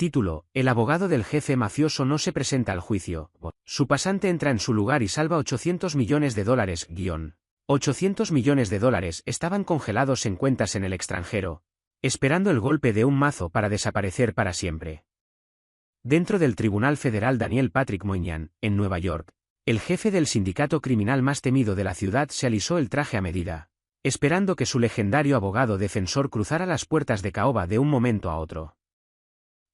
Título: El abogado del jefe mafioso no se presenta al juicio. Su pasante entra en su lugar y salva $800 millones. 800 millones de dólares estaban congelados en cuentas en el extranjero, esperando el golpe de un mazo para desaparecer para siempre. Dentro del Tribunal Federal Daniel Patrick Moynihan, en Nueva York, el jefe del sindicato criminal más temido de la ciudad se alisó el traje a medida, esperando que su legendario abogado defensor cruzara las puertas de caoba de un momento a otro.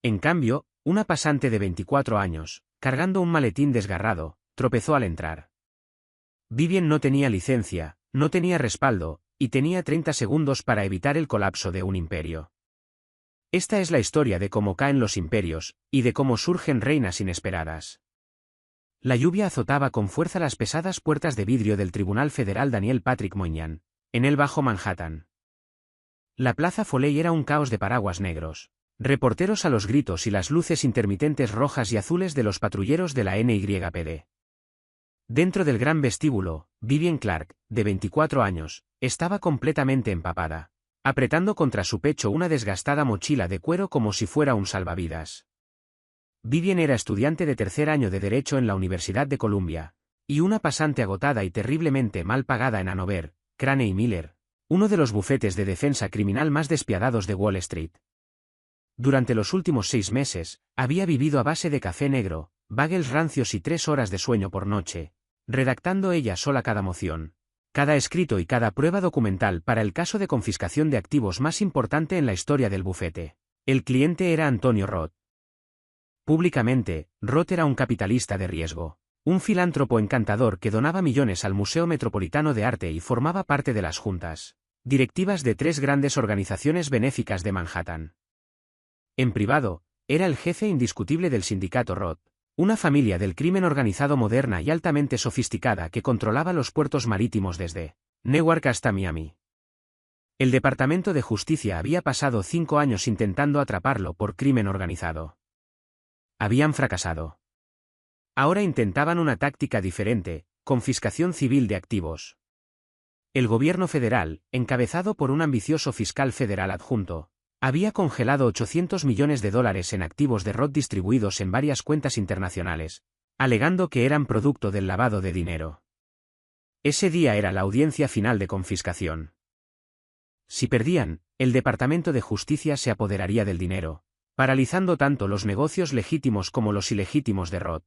En cambio, una pasante de 24 años, cargando un maletín desgarrado, tropezó al entrar. Vivien no tenía licencia, no tenía respaldo, y tenía 30 segundos para evitar el colapso de un imperio. Esta es la historia de cómo caen los imperios, y de cómo surgen reinas inesperadas. La lluvia azotaba con fuerza las pesadas puertas de vidrio del Tribunal Federal Daniel Patrick Moynihan, en el Bajo Manhattan. La Plaza Foley era un caos de paraguas negros, reporteros a los gritos y las luces intermitentes rojas y azules de los patrulleros de la NYPD. Dentro del gran vestíbulo, Vivien Clark, de 24 años, estaba completamente empapada, apretando contra su pecho una desgastada mochila de cuero como si fuera un salvavidas. Vivien era estudiante de tercer año de Derecho en la Universidad de Columbia, y una pasante agotada y terriblemente mal pagada en Hanover, Crane y Miller, uno de los bufetes de defensa criminal más despiadados de Wall Street. Durante los últimos 6 meses, había vivido a base de café negro, bagels rancios y 3 horas de sueño por noche, redactando ella sola cada moción, cada escrito y cada prueba documental para el caso de confiscación de activos más importante en la historia del bufete. El cliente era Antonio Roth. Públicamente, Roth era un capitalista de riesgo, un filántropo encantador que donaba millones al Museo Metropolitano de Arte y formaba parte de las juntas directivas de 3 grandes organizaciones benéficas de Manhattan. En privado, era el jefe indiscutible del sindicato Roth, una familia del crimen organizado moderna y altamente sofisticada que controlaba los puertos marítimos desde Newark hasta Miami. El Departamento de Justicia había pasado 5 años intentando atraparlo por crimen organizado. Habían fracasado. Ahora intentaban una táctica diferente: confiscación civil de activos. El gobierno federal, encabezado por un ambicioso fiscal federal adjunto, había congelado $800 millones en activos de Roth distribuidos en varias cuentas internacionales, alegando que eran producto del lavado de dinero. Ese día era la audiencia final de confiscación. Si perdían, el Departamento de Justicia se apoderaría del dinero, paralizando tanto los negocios legítimos como los ilegítimos de Roth.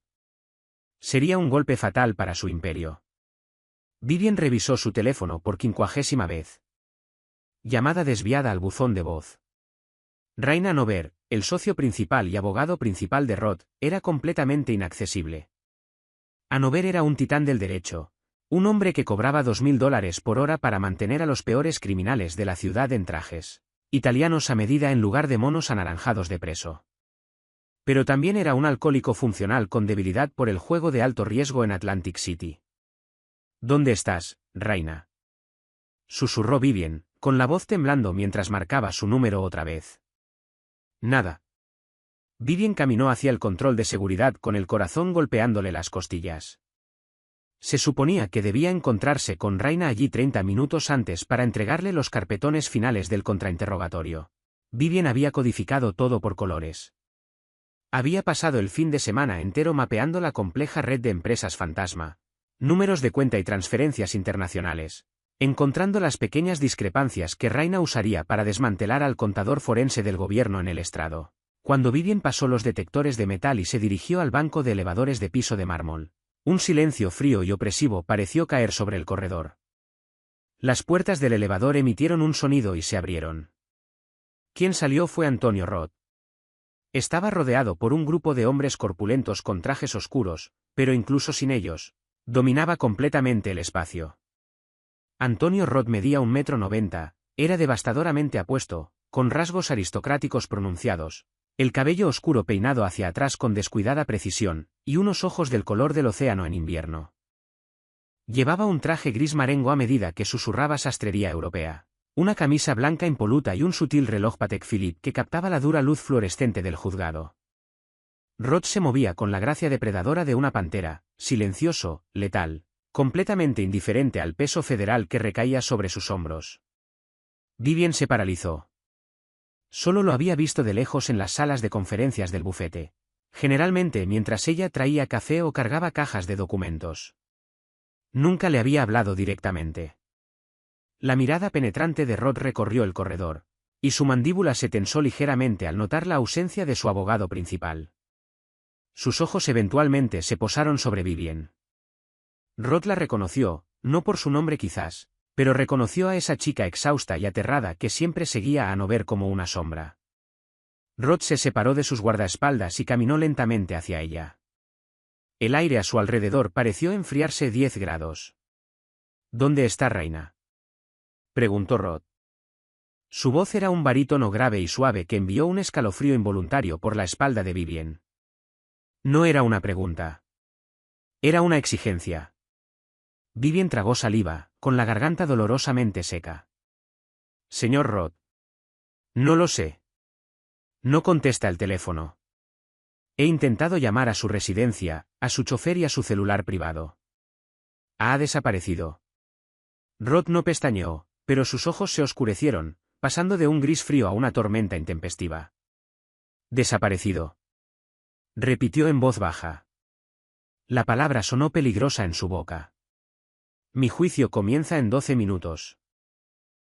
Sería un golpe fatal para su imperio. Vivien revisó su teléfono por 50ª vez. Llamada desviada al buzón de voz. Raina Hanover, el socio principal y abogado principal de Roth, era completamente inaccesible. Hanover era un titán del derecho, un hombre que cobraba $2.000 por hora para mantener a los peores criminales de la ciudad en trajes italianos a medida en lugar de monos anaranjados de preso. Pero también era un alcohólico funcional con debilidad por el juego de alto riesgo en Atlantic City. ¿Dónde estás, Raina?, susurró Vivien, con la voz temblando mientras marcaba su número otra vez. Nada. Vivien caminó hacia el control de seguridad con el corazón golpeándole las costillas. Se suponía que debía encontrarse con Raina allí 30 minutos antes para entregarle los carpetones finales del contrainterrogatorio. Vivien había codificado todo por colores. Había pasado el fin de semana entero mapeando la compleja red de empresas fantasma, números de cuenta y transferencias internacionales, encontrando las pequeñas discrepancias que Raina usaría para desmantelar al contador forense del gobierno en el estrado. Cuando Vivien pasó los detectores de metal y se dirigió al banco de elevadores de piso de mármol, un silencio frío y opresivo pareció caer sobre el corredor. Las puertas del elevador emitieron un sonido y se abrieron. Quien salió fue Antonio Roth. Estaba rodeado por un grupo de hombres corpulentos con trajes oscuros, pero incluso sin ellos, dominaba completamente el espacio. Antonio Roth medía 1,90 m, era devastadoramente apuesto, con rasgos aristocráticos pronunciados, el cabello oscuro peinado hacia atrás con descuidada precisión, y unos ojos del color del océano en invierno. Llevaba un traje gris marengo a medida que susurraba sastrería europea, una camisa blanca impoluta y un sutil reloj Patek Philippe que captaba la dura luz fluorescente del juzgado. Roth se movía con la gracia depredadora de una pantera, silencioso, letal, completamente indiferente al peso federal que recaía sobre sus hombros. Vivien se paralizó. Solo lo había visto de lejos en las salas de conferencias del bufete, generalmente mientras ella traía café o cargaba cajas de documentos. Nunca le había hablado directamente. La mirada penetrante de Rod recorrió el corredor, y su mandíbula se tensó ligeramente al notar la ausencia de su abogado principal. Sus ojos eventualmente se posaron sobre Vivien. Rod la reconoció, no por su nombre quizás, pero reconoció a esa chica exhausta y aterrada que siempre seguía a Hanover como una sombra. Rod se separó de sus guardaespaldas y caminó lentamente hacia ella. El aire a su alrededor pareció enfriarse 10 grados. ¿Dónde está Raina?, preguntó Rod. Su voz era un barítono grave y suave que envió un escalofrío involuntario por la espalda de Vivien. No era una pregunta. Era una exigencia. Vivien tragó saliva, con la garganta dolorosamente seca. Señor Rod. No lo sé. No contesta el teléfono. He intentado llamar a su residencia, a su chofer y a su celular privado. Ha desaparecido. Rod no pestañeó, pero sus ojos se oscurecieron, pasando de un gris frío a una tormenta intempestiva. Desaparecido. Repitió en voz baja. La palabra sonó peligrosa en su boca. Mi juicio comienza en 12 minutos.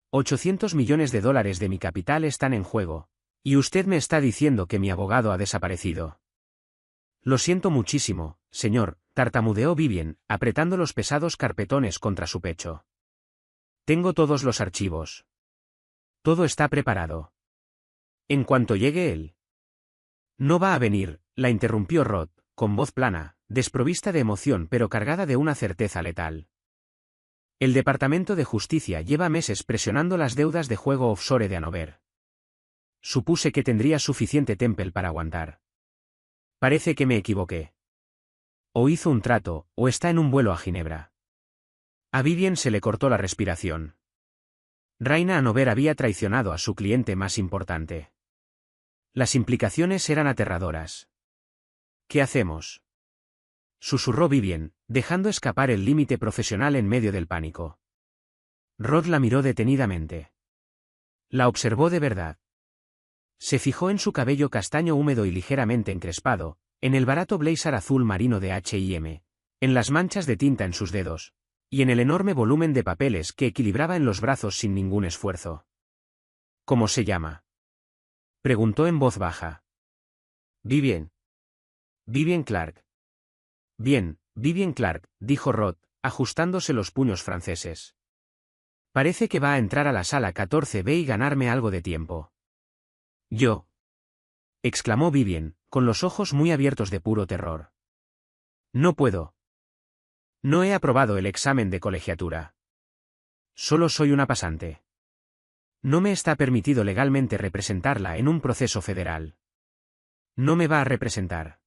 800 millones de dólares de mi capital están en juego, y usted me está diciendo que mi abogado ha desaparecido. Lo siento muchísimo, señor, tartamudeó Vivien, apretando los pesados carpetones contra su pecho. Tengo todos los archivos. Todo está preparado. En cuanto llegue él. No va a venir, la interrumpió Rod, con voz plana, desprovista de emoción pero cargada de una certeza letal. El Departamento de Justicia lleva meses presionando las deudas de juego offshore de Hanover. Supuse que tendría suficiente temple para aguantar. Parece que me equivoqué. O hizo un trato, o está en un vuelo a Ginebra. A Vivien se le cortó la respiración. Raina Hanover había traicionado a su cliente más importante. Las implicaciones eran aterradoras. ¿Qué hacemos?, susurró Vivien, dejando escapar el límite profesional en medio del pánico. Rod la miró detenidamente. La observó de verdad. Se fijó en su cabello castaño húmedo y ligeramente encrespado, en el barato blazer azul marino de H&M, en las manchas de tinta en sus dedos, y en el enorme volumen de papeles que equilibraba en los brazos sin ningún esfuerzo. ¿Cómo se llama?, preguntó en voz baja. Vivien. Vivien Clark. Bien, Vivien Clark, dijo Rod, ajustándose los puños franceses. Parece que va a entrar a la sala 14B y ganarme algo de tiempo. Yo. Exclamó Vivien, con los ojos muy abiertos de puro terror. No puedo. No he aprobado el examen de colegiatura. Solo soy una pasante. No me está permitido legalmente representarla en un proceso federal. No me va a representar.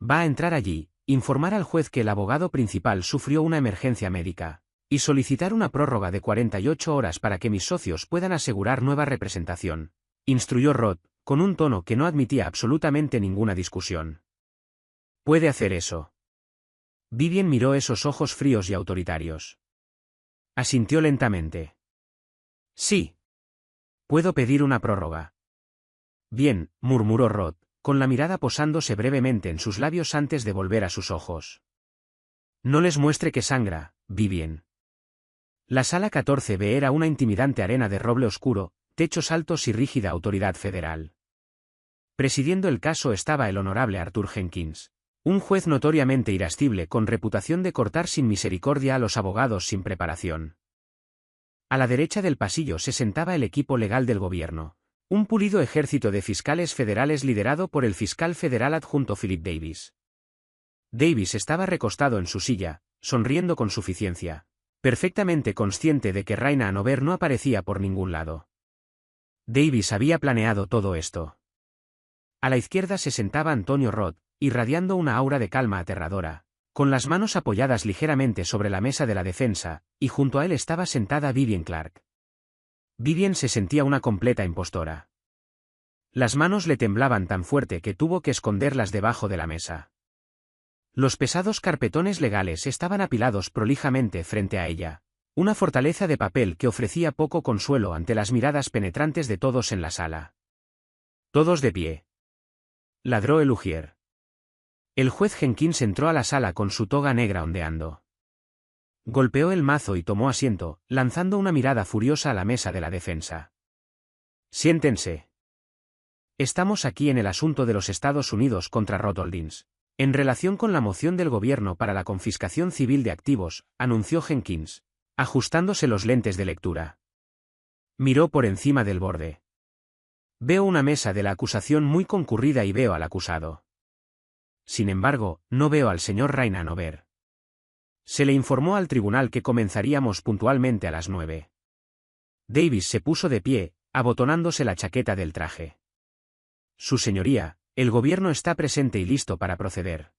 Va a entrar allí, informar al juez que el abogado principal sufrió una emergencia médica, y solicitar una prórroga de 48 horas para que mis socios puedan asegurar nueva representación, instruyó Rod, con un tono que no admitía absolutamente ninguna discusión. ¿Puede hacer eso? Vivien miró esos ojos fríos y autoritarios. Asintió lentamente. Sí. Puedo pedir una prórroga. Bien, murmuró Rod, con la mirada posándose brevemente en sus labios antes de volver a sus ojos. No les muestre que sangra, Vivien. La sala 14B era una intimidante arena de roble oscuro, techos altos y rígida autoridad federal. Presidiendo el caso estaba el honorable Arthur Jenkins, un juez notoriamente irascible con reputación de cortar sin misericordia a los abogados sin preparación. A la derecha del pasillo se sentaba el equipo legal del gobierno. Un pulido ejército de fiscales federales liderado por el fiscal federal adjunto Philip Davis. Davis estaba recostado en su silla, sonriendo con suficiencia, perfectamente consciente de que Raina Hanover no aparecía por ningún lado. Davis había planeado todo esto. A la izquierda se sentaba Antonio Rod, irradiando una aura de calma aterradora, con las manos apoyadas ligeramente sobre la mesa de la defensa, y junto a él estaba sentada Vivien Clark. Vivien se sentía una completa impostora. Las manos le temblaban tan fuerte que tuvo que esconderlas debajo de la mesa. Los pesados carpetones legales estaban apilados prolijamente frente a ella, Una fortaleza de papel que ofrecía poco consuelo ante las miradas penetrantes de todos en la sala. Todos de pie. Ladró el ujier. El juez Jenkins entró a la sala con su toga negra ondeando. Golpeó el mazo y tomó asiento, lanzando una mirada furiosa a la mesa de la defensa. Siéntense. Estamos aquí en el asunto de los Estados Unidos contra Rod Holdings. En relación con la moción del gobierno para la confiscación civil de activos, anunció Jenkins, ajustándose los lentes de lectura. Miró por encima del borde. Veo una mesa de la acusación muy concurrida y veo al acusado. Sin embargo, no veo al señor Rain Hanover. Se le informó al tribunal que comenzaríamos puntualmente a las 9. Davis se puso de pie, abotonándose la chaqueta del traje. Su señoría, el gobierno está presente y listo para proceder.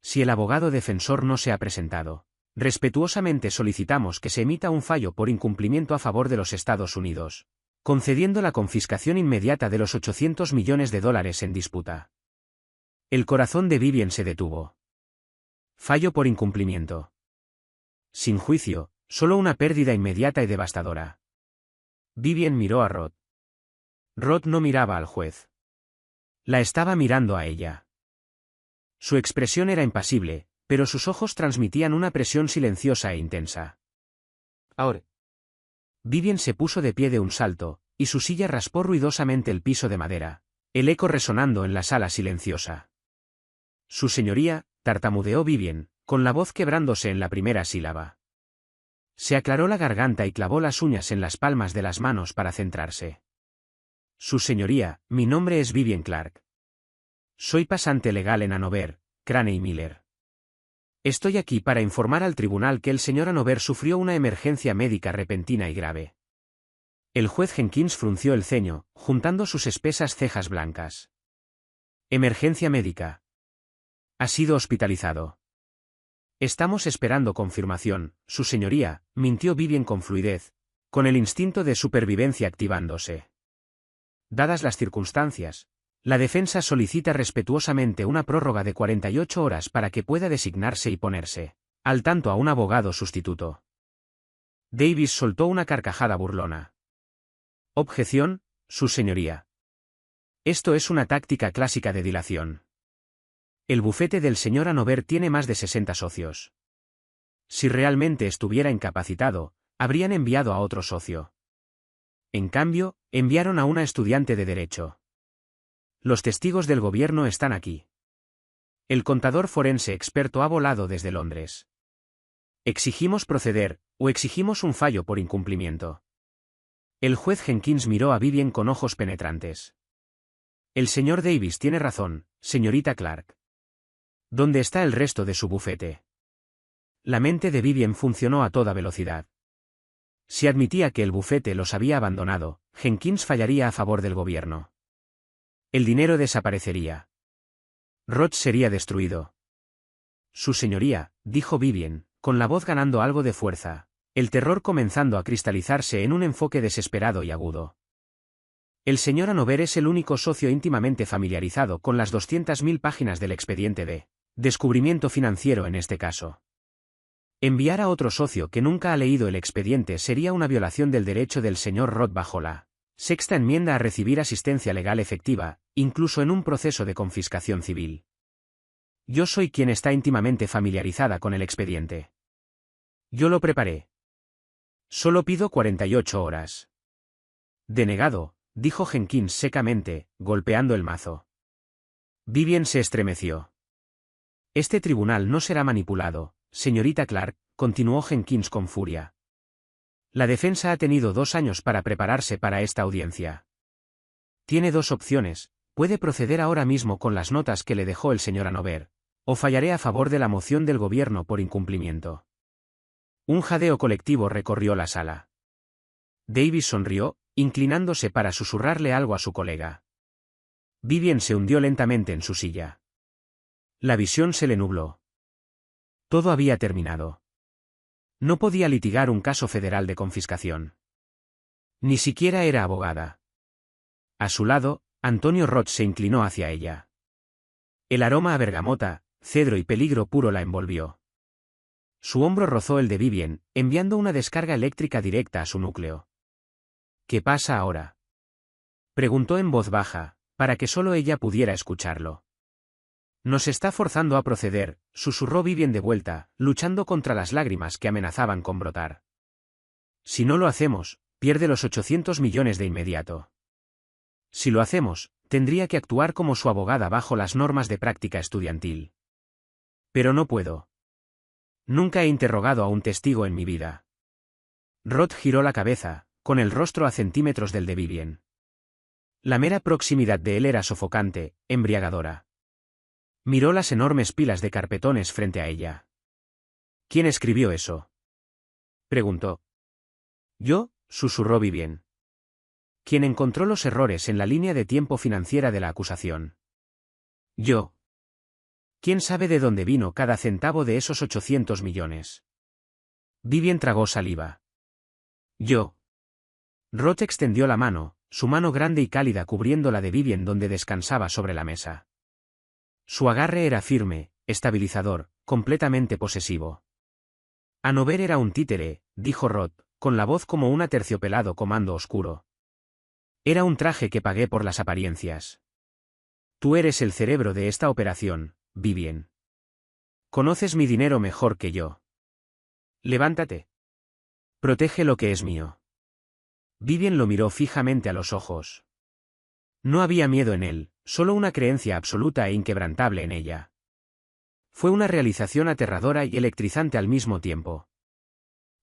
Si el abogado defensor no se ha presentado, respetuosamente solicitamos que se emita un fallo por incumplimiento a favor de los Estados Unidos, concediendo la confiscación inmediata de los $800 millones en disputa. El corazón de Vivien se detuvo. Fallo por incumplimiento. Sin juicio, solo una pérdida inmediata y devastadora. Vivien miró a Rod. Rod no miraba al juez. La estaba mirando a ella. Su expresión era impasible, pero sus ojos transmitían una presión silenciosa e intensa. Ahora. Vivien se puso de pie de un salto, y su silla raspó ruidosamente el piso de madera, el eco resonando en la sala silenciosa. Su señoría, tartamudeó Vivien, con la voz quebrándose en la primera sílaba. Se aclaró la garganta y clavó las uñas en las palmas de las manos para centrarse. Su señoría, mi nombre es Vivien Clark. Soy pasante legal en Hanover, Crane y Miller. Estoy aquí para informar al tribunal que el señor Hanover sufrió una emergencia médica repentina y grave. El juez Jenkins frunció el ceño, juntando sus espesas cejas blancas. Emergencia médica. Ha sido hospitalizado. Estamos esperando confirmación, su señoría, mintió Vivien con fluidez, con el instinto de supervivencia activándose. Dadas las circunstancias, la defensa solicita respetuosamente una prórroga de 48 horas para que pueda designarse y ponerse al tanto a un abogado sustituto. Davis soltó una carcajada burlona. Objeción, su señoría. Esto es una táctica clásica de dilación. El bufete del señor Hanover tiene más de 60 socios. Si realmente estuviera incapacitado, habrían enviado a otro socio. En cambio, enviaron a una estudiante de Derecho. Los testigos del gobierno están aquí. El contador forense experto ha volado desde Londres. Exigimos proceder, o exigimos un fallo por incumplimiento. El juez Jenkins miró a Vivien con ojos penetrantes. El señor Davis tiene razón, señorita Clark. ¿Dónde está el resto de su bufete? La mente de Vivien funcionó a toda velocidad. Si admitía que el bufete los había abandonado, Jenkins fallaría a favor del gobierno. El dinero desaparecería. Rod sería destruido. Su señoría, dijo Vivien, con la voz ganando algo de fuerza, el terror comenzando a cristalizarse en un enfoque desesperado y agudo. El señor Hanover es el único socio íntimamente familiarizado con las 200.000 páginas del expediente de descubrimiento financiero en este caso. Enviar a otro socio que nunca ha leído el expediente sería una violación del derecho del señor Rod bajo la Sexta enmienda a recibir asistencia legal efectiva, incluso en un proceso de confiscación civil. Yo soy quien está íntimamente familiarizada con el expediente. Yo lo preparé. Solo pido 48 horas. Denegado, dijo Jenkins secamente, golpeando el mazo. Vivien se estremeció. Este tribunal no será manipulado, señorita Clark, continuó Jenkins con furia. La defensa ha tenido 2 años para prepararse para esta audiencia. Tiene 2 opciones, puede proceder ahora mismo con las notas que le dejó el señor Hanover, o fallaré a favor de la moción del gobierno por incumplimiento. Un jadeo colectivo recorrió la sala. Davis sonrió, inclinándose para susurrarle algo a su colega. Vivien se hundió lentamente en su silla. La visión se le nubló. Todo había terminado. No podía litigar un caso federal de confiscación. Ni siquiera era abogada. A su lado, Antonio Roth se inclinó hacia ella. El aroma a bergamota, cedro y peligro puro la envolvió. Su hombro rozó el de Vivien, enviando una descarga eléctrica directa a su núcleo. ¿Qué pasa ahora?, preguntó en voz baja, para que solo ella pudiera escucharlo. Nos está forzando a proceder, susurró Vivien de vuelta, luchando contra las lágrimas que amenazaban con brotar. Si no lo hacemos, pierde los 800 millones de inmediato. Si lo hacemos, tendría que actuar como su abogada bajo las normas de práctica estudiantil. Pero no puedo. Nunca he interrogado a un testigo en mi vida. Rod giró la cabeza, con el rostro a centímetros del de Vivien. La mera proximidad de él era sofocante, embriagadora. Miró las enormes pilas de carpetones frente a ella. ¿Quién escribió eso?, preguntó. Yo, susurró Vivien. ¿Quién encontró los errores en la línea de tiempo financiera de la acusación? Yo. ¿Quién sabe de dónde vino cada centavo de esos 800 millones? Vivien tragó saliva. Yo. Rod extendió la mano, su mano grande y cálida cubriendo la de Vivien donde descansaba sobre la mesa. Su agarre era firme, estabilizador, completamente posesivo. A no ver era un títere, dijo Rod, con la voz como un aterciopelado comando oscuro. Era un traje que pagué por las apariencias. Tú eres el cerebro de esta operación, Vivien. Conoces mi dinero mejor que yo. Levántate. Protege lo que es mío. Vivien lo miró fijamente a los ojos. No había miedo en él, solo una creencia absoluta e inquebrantable en ella. Fue una realización aterradora y electrizante al mismo tiempo.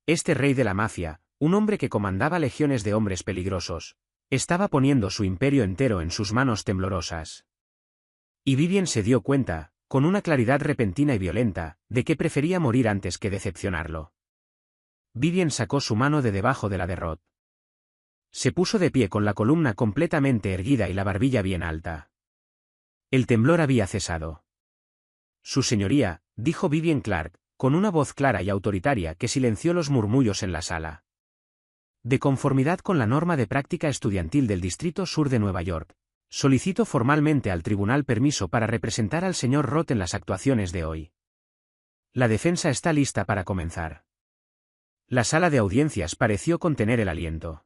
Este rey de la mafia, un hombre que comandaba legiones de hombres peligrosos, estaba poniendo su imperio entero en sus manos temblorosas. Y Vivien se dio cuenta, con una claridad repentina y violenta, de que prefería morir antes que decepcionarlo. Vivien sacó su mano de debajo de la de Rod. Se puso de pie con la columna completamente erguida y la barbilla bien alta. El temblor había cesado. Su señoría, dijo Vivien Clark, con una voz clara y autoritaria que silenció los murmullos en la sala. De conformidad con la norma de práctica estudiantil del Distrito Sur de Nueva York, solicito formalmente al tribunal permiso para representar al señor Roth en las actuaciones de hoy. La defensa está lista para comenzar. La sala de audiencias pareció contener el aliento.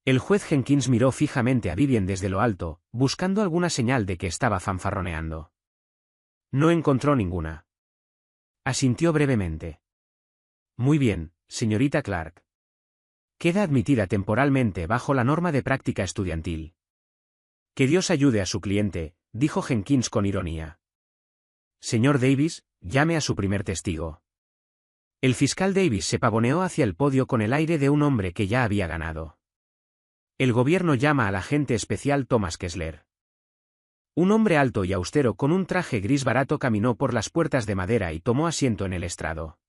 El juez Jenkins miró fijamente a Vivien desde lo alto, buscando alguna señal de que estaba fanfarroneando. No encontró ninguna. Asintió brevemente. Muy bien, señorita Clark. Queda admitida temporalmente bajo la norma de práctica estudiantil. Que Dios ayude a su cliente, dijo Jenkins con ironía. Señor Davis, llame a su primer testigo. El fiscal Davis se pavoneó hacia el podio con el aire de un hombre que ya había ganado. El gobierno llama al agente especial Thomas Kessler. Un hombre alto y austero con un traje gris barato caminó por las puertas de madera y tomó asiento en el estrado.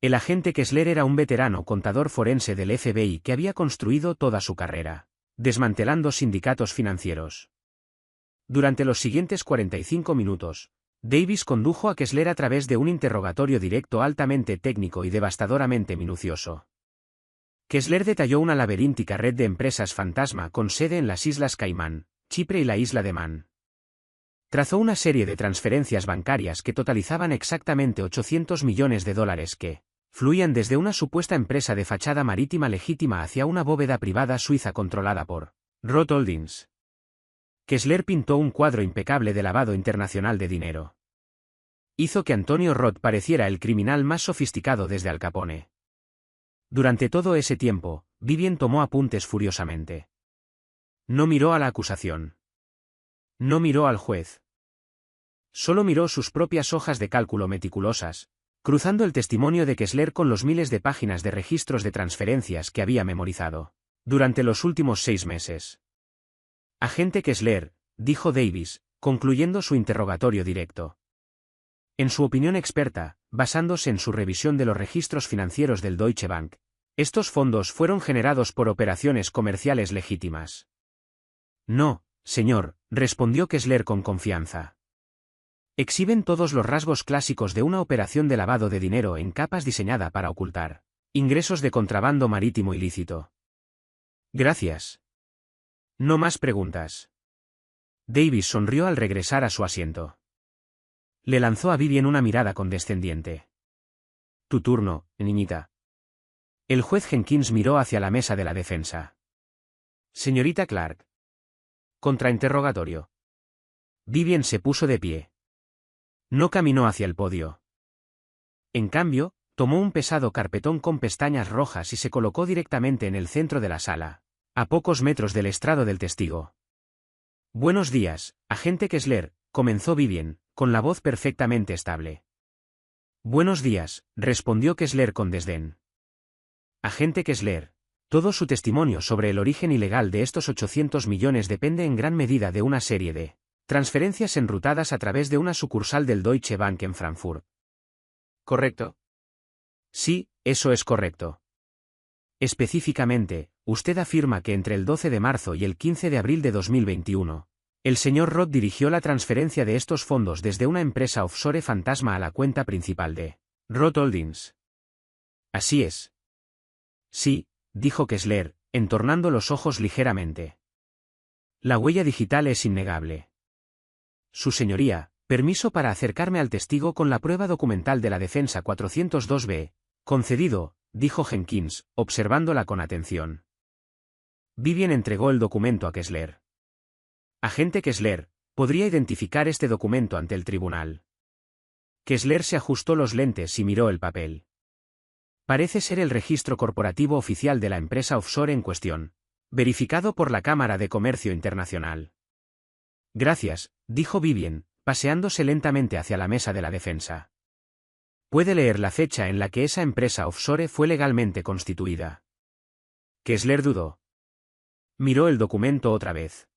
El agente Kessler era un veterano contador forense del FBI que había construido toda su carrera, desmantelando sindicatos financieros. Durante los siguientes 45 minutos, Davis condujo a Kessler a través de un interrogatorio directo altamente técnico y devastadoramente minucioso. Kessler detalló una laberíntica red de empresas fantasma con sede en las Islas Caimán, Chipre y la isla de Man. Trazó una serie de transferencias bancarias que totalizaban exactamente 800 millones de dólares que fluían desde una supuesta empresa de fachada marítima legítima hacia una bóveda privada suiza controlada por Roth Holdings. Kessler pintó un cuadro impecable de lavado internacional de dinero. Hizo que Antonio Roth pareciera el criminal más sofisticado desde Al Capone. Durante todo ese tiempo, Vivien tomó apuntes furiosamente. No miró a la acusación. No miró al juez. Solo miró sus propias hojas de cálculo meticulosas, cruzando el testimonio de Kessler con los miles de páginas de registros de transferencias que había memorizado durante los últimos 6 meses. Agente Kessler, dijo Davis, concluyendo su interrogatorio directo. En su opinión experta, basándose en su revisión de los registros financieros del Deutsche Bank, estos fondos fueron generados por operaciones comerciales legítimas. No, señor, respondió Kessler con confianza. Exhiben todos los rasgos clásicos de una operación de lavado de dinero en capas diseñada para ocultar ingresos de contrabando marítimo ilícito. Gracias. No más preguntas. Davis sonrió al regresar a su asiento. Le lanzó a Vivien una mirada condescendiente. Tu turno, niñita. El juez Jenkins miró hacia la mesa de la defensa. Señorita Clark. Contrainterrogatorio. Vivian se puso de pie. No caminó hacia el podio. En cambio, tomó un pesado carpetón con pestañas rojas y se colocó directamente en el centro de la sala, a pocos metros del estrado del testigo. Buenos días, agente Kessler, comenzó Vivian, con la voz perfectamente estable. Buenos días, respondió Kessler con desdén. Agente Kessler, todo su testimonio sobre el origen ilegal de estos 800 millones depende en gran medida de una serie de transferencias enrutadas a través de una sucursal del Deutsche Bank en Frankfurt. ¿Correcto? Sí, eso es correcto. Específicamente, usted afirma que entre el 12 de marzo y el 15 de abril de 2021, el señor Roth dirigió la transferencia de estos fondos desde una empresa offshore fantasma a la cuenta principal de Roth Holdings. Así es. Sí, dijo Kessler, entornando los ojos ligeramente. La huella digital es innegable. Su señoría, permiso para acercarme al testigo con la prueba documental de la defensa 402b, concedido, dijo Jenkins, observándola con atención. Vivian entregó el documento a Kessler. Agente Kessler, ¿podría identificar este documento ante el tribunal? Kessler se ajustó los lentes y miró el papel. Parece ser el registro corporativo oficial de la empresa offshore en cuestión, verificado por la Cámara de Comercio Internacional. Gracias, dijo Vivian, paseándose lentamente hacia la mesa de la defensa. Puede leer la fecha en la que esa empresa offshore fue legalmente constituida. Kessler dudó. Miró el documento otra vez.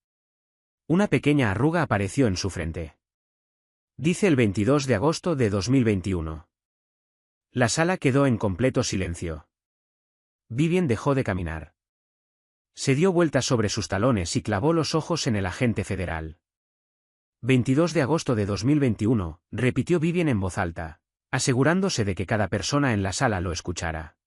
Una pequeña arruga apareció en su frente. Dice el 22 de agosto de 2021. La sala quedó en completo silencio. Vivian dejó de caminar. Se dio vueltas sobre sus talones y clavó los ojos en el agente federal. 22 de agosto de 2021, repitió Vivian en voz alta, asegurándose de que cada persona en la sala lo escuchara.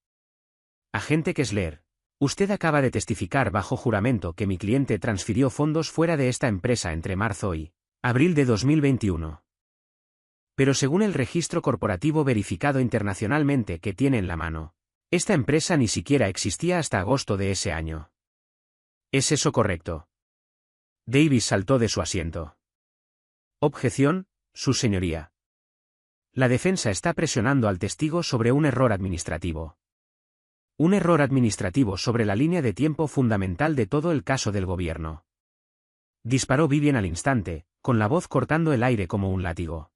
Agente Kessler, usted acaba de testificar bajo juramento que mi cliente transfirió fondos fuera de esta empresa entre marzo y abril de 2021. Pero según el registro corporativo verificado internacionalmente que tiene en la mano, esta empresa ni siquiera existía hasta agosto de ese año. ¿Es eso correcto? Davis saltó de su asiento. Objeción, su señoría. La defensa está presionando al testigo sobre un error administrativo. Un error administrativo sobre la línea de tiempo fundamental de todo el caso del gobierno. Disparó Vivian al instante, con la voz cortando el aire como un látigo.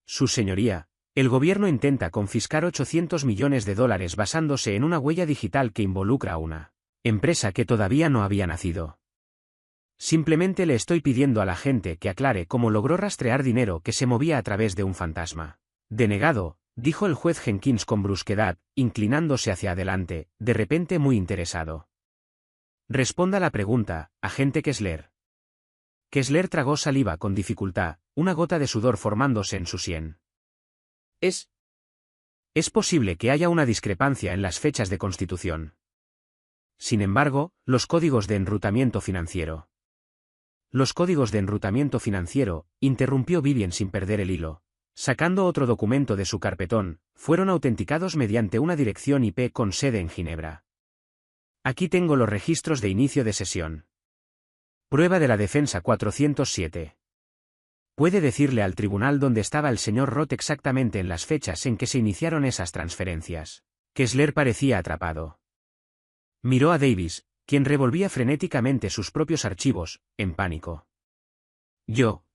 Su señoría, el gobierno intenta confiscar 800 millones de dólares basándose en una huella digital que involucra a una empresa que todavía no había nacido. Simplemente le estoy pidiendo a la gente que aclare cómo logró rastrear dinero que se movía a través de un fantasma. Denegado, dijo el juez Jenkins con brusquedad, inclinándose hacia adelante, de repente muy interesado. Responda la pregunta, agente Kessler. Kessler tragó saliva con dificultad, una gota de sudor formándose en su sien. Es posible que haya una discrepancia en las fechas de constitución. Sin embargo, los códigos de enrutamiento financiero. Los códigos de enrutamiento financiero, interrumpió Vivian sin perder el hilo. Sacando otro documento de su carpetón, fueron autenticados mediante una dirección IP con sede en Ginebra. Aquí tengo los registros de inicio de sesión. Prueba de la defensa 407. Puede decirle al tribunal dónde estaba el señor Roth exactamente en las fechas en que se iniciaron esas transferencias. Kessler parecía atrapado. Miró a Davis, quien revolvía frenéticamente sus propios archivos, en pánico. Yo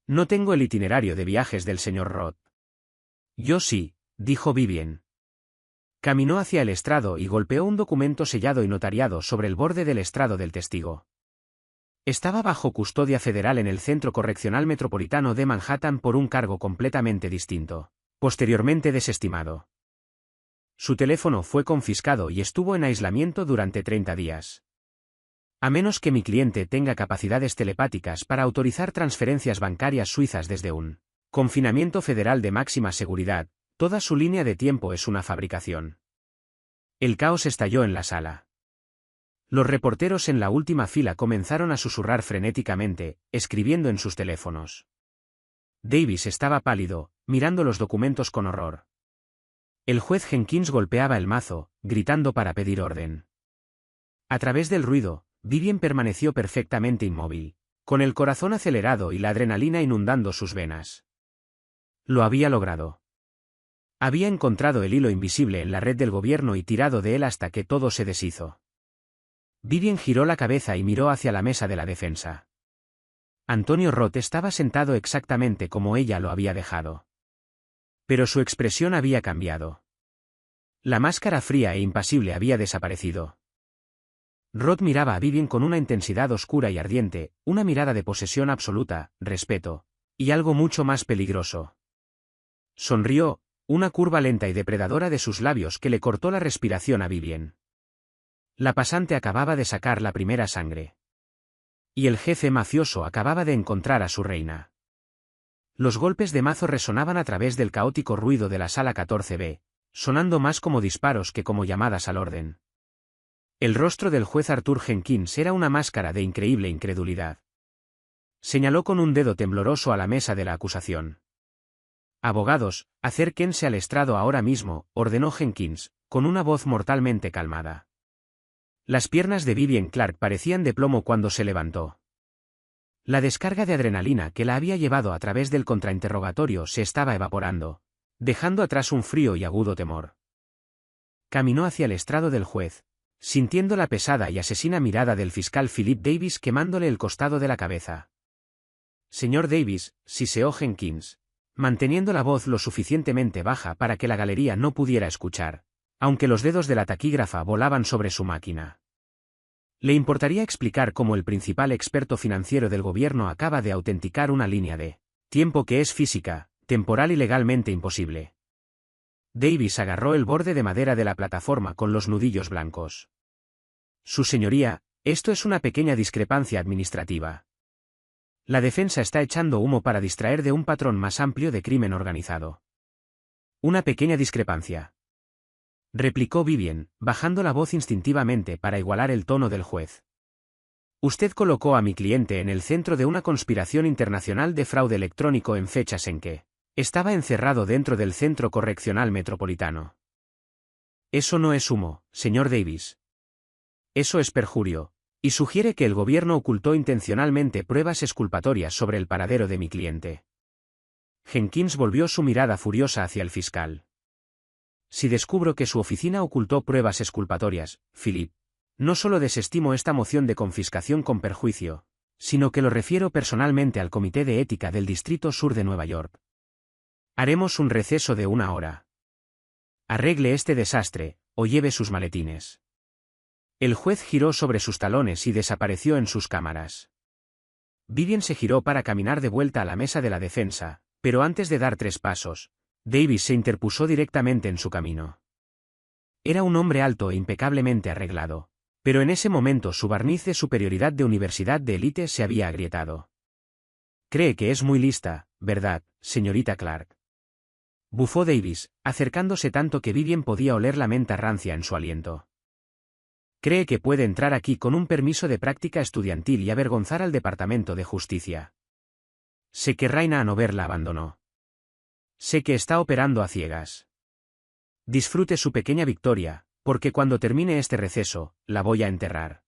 no tengo el itinerario de viajes del señor Roth. Yo sí, dijo Vivian. Caminó hacia el estrado y golpeó un documento sellado y notariado sobre el borde del estrado del testigo. Estaba bajo custodia federal en el Centro Correccional Metropolitano de Manhattan por un cargo completamente distinto, posteriormente desestimado. Su teléfono fue confiscado y estuvo en aislamiento durante 30 días. A menos que mi cliente tenga capacidades telepáticas para autorizar transferencias bancarias suizas desde un confinamiento federal de máxima seguridad, toda su línea de tiempo es una fabricación. El caos estalló en la sala. Los reporteros en la última fila comenzaron a susurrar frenéticamente, escribiendo en sus teléfonos. Davis estaba pálido, mirando los documentos con horror. El juez Jenkins golpeaba el mazo, gritando para pedir orden. A través del ruido, Vivien permaneció perfectamente inmóvil, con el corazón acelerado y la adrenalina inundando sus venas. Lo había logrado. Había encontrado el hilo invisible en la red del gobierno y tirado de él hasta que todo se deshizo. Vivien giró la cabeza y miró hacia la mesa de la defensa. Antonio Roth estaba sentado exactamente como ella lo había dejado. Pero su expresión había cambiado. La máscara fría e impasible había desaparecido. Roth miraba a Vivien con una intensidad oscura y ardiente, una mirada de posesión absoluta, respeto, y algo mucho más peligroso. Sonrió, una curva lenta y depredadora de sus labios que le cortó la respiración a Vivien. La pasante acababa de sacar la primera sangre. Y el jefe mafioso acababa de encontrar a su reina. Los golpes de mazo resonaban a través del caótico ruido de la sala 14B, sonando más como disparos que como llamadas al orden. El rostro del juez Arthur Jenkins era una máscara de increíble incredulidad. Señaló con un dedo tembloroso a la mesa de la acusación. «Abogados, acérquense al estrado ahora mismo», ordenó Jenkins, con una voz mortalmente calmada. Las piernas de Vivien Clark parecían de plomo cuando se levantó. La descarga de adrenalina que la había llevado a través del contrainterrogatorio se estaba evaporando, dejando atrás un frío y agudo temor. Caminó hacia el estrado del juez, sintiendo la pesada y asesina mirada del fiscal Philip Davis quemándole el costado de la cabeza. «Señor Davis», siseó Jenkins, manteniendo la voz lo suficientemente baja para que la galería no pudiera escuchar, aunque los dedos de la taquígrafa volaban sobre su máquina. ¿Le importaría explicar cómo el principal experto financiero del gobierno acaba de autenticar una línea de tiempo que es física, temporal y legalmente imposible? Davis agarró el borde de madera de la plataforma con los nudillos blancos. Su señoría, esto es una pequeña discrepancia administrativa. La defensa está echando humo para distraer de un patrón más amplio de crimen organizado. Una pequeña discrepancia, replicó Vivien, bajando la voz instintivamente para igualar el tono del juez. Usted colocó a mi cliente en el centro de una conspiración internacional de fraude electrónico en fechas en que estaba encerrado dentro del Centro Correccional Metropolitano. Eso no es humo, señor Davis. Eso es perjurio, y sugiere que el gobierno ocultó intencionalmente pruebas exculpatorias sobre el paradero de mi cliente. Jenkins volvió su mirada furiosa hacia el fiscal. Si descubro que su oficina ocultó pruebas exculpatorias, Philip, no solo desestimo esta moción de confiscación con perjuicio, sino que lo refiero personalmente al Comité de Ética del Distrito Sur de Nueva York. Haremos un receso de 1 hora. Arregle este desastre, o lleve sus maletines. El juez giró sobre sus talones y desapareció en sus cámaras. Vivien se giró para caminar de vuelta a la mesa de la defensa, pero antes de dar 3 pasos, Davis se interpuso directamente en su camino. Era un hombre alto e impecablemente arreglado, pero en ese momento su barniz de superioridad de universidad de élite se había agrietado. «Cree que es muy lista, ¿verdad, señorita Clark?», bufó Davis, acercándose tanto que Vivien podía oler la menta rancia en su aliento. «Cree que puede entrar aquí con un permiso de práctica estudiantil y avergonzar al Departamento de Justicia. Sé que Raina Hanover la abandonó. Sé que está operando a ciegas. Disfrute su pequeña victoria, porque cuando termine este receso, la voy a enterrar.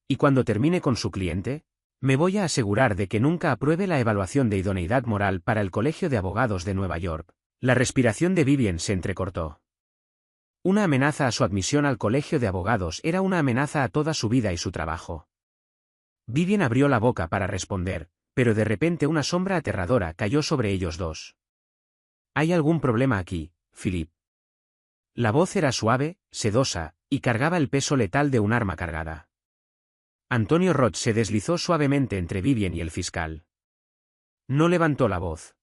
Y cuando termine con su cliente, me voy a asegurar de que nunca apruebe la evaluación de idoneidad moral para el Colegio de Abogados de Nueva York». La respiración de Vivien se entrecortó. Una amenaza a su admisión al Colegio de Abogados era una amenaza a toda su vida y su trabajo. Vivien abrió la boca para responder, pero de repente una sombra aterradora cayó sobre ellos dos. «¿Hay algún problema aquí, Philip?». La voz era suave, sedosa, y cargaba el peso letal de un arma cargada. Antonio Roth se deslizó suavemente entre Vivien y el fiscal. No levantó la voz.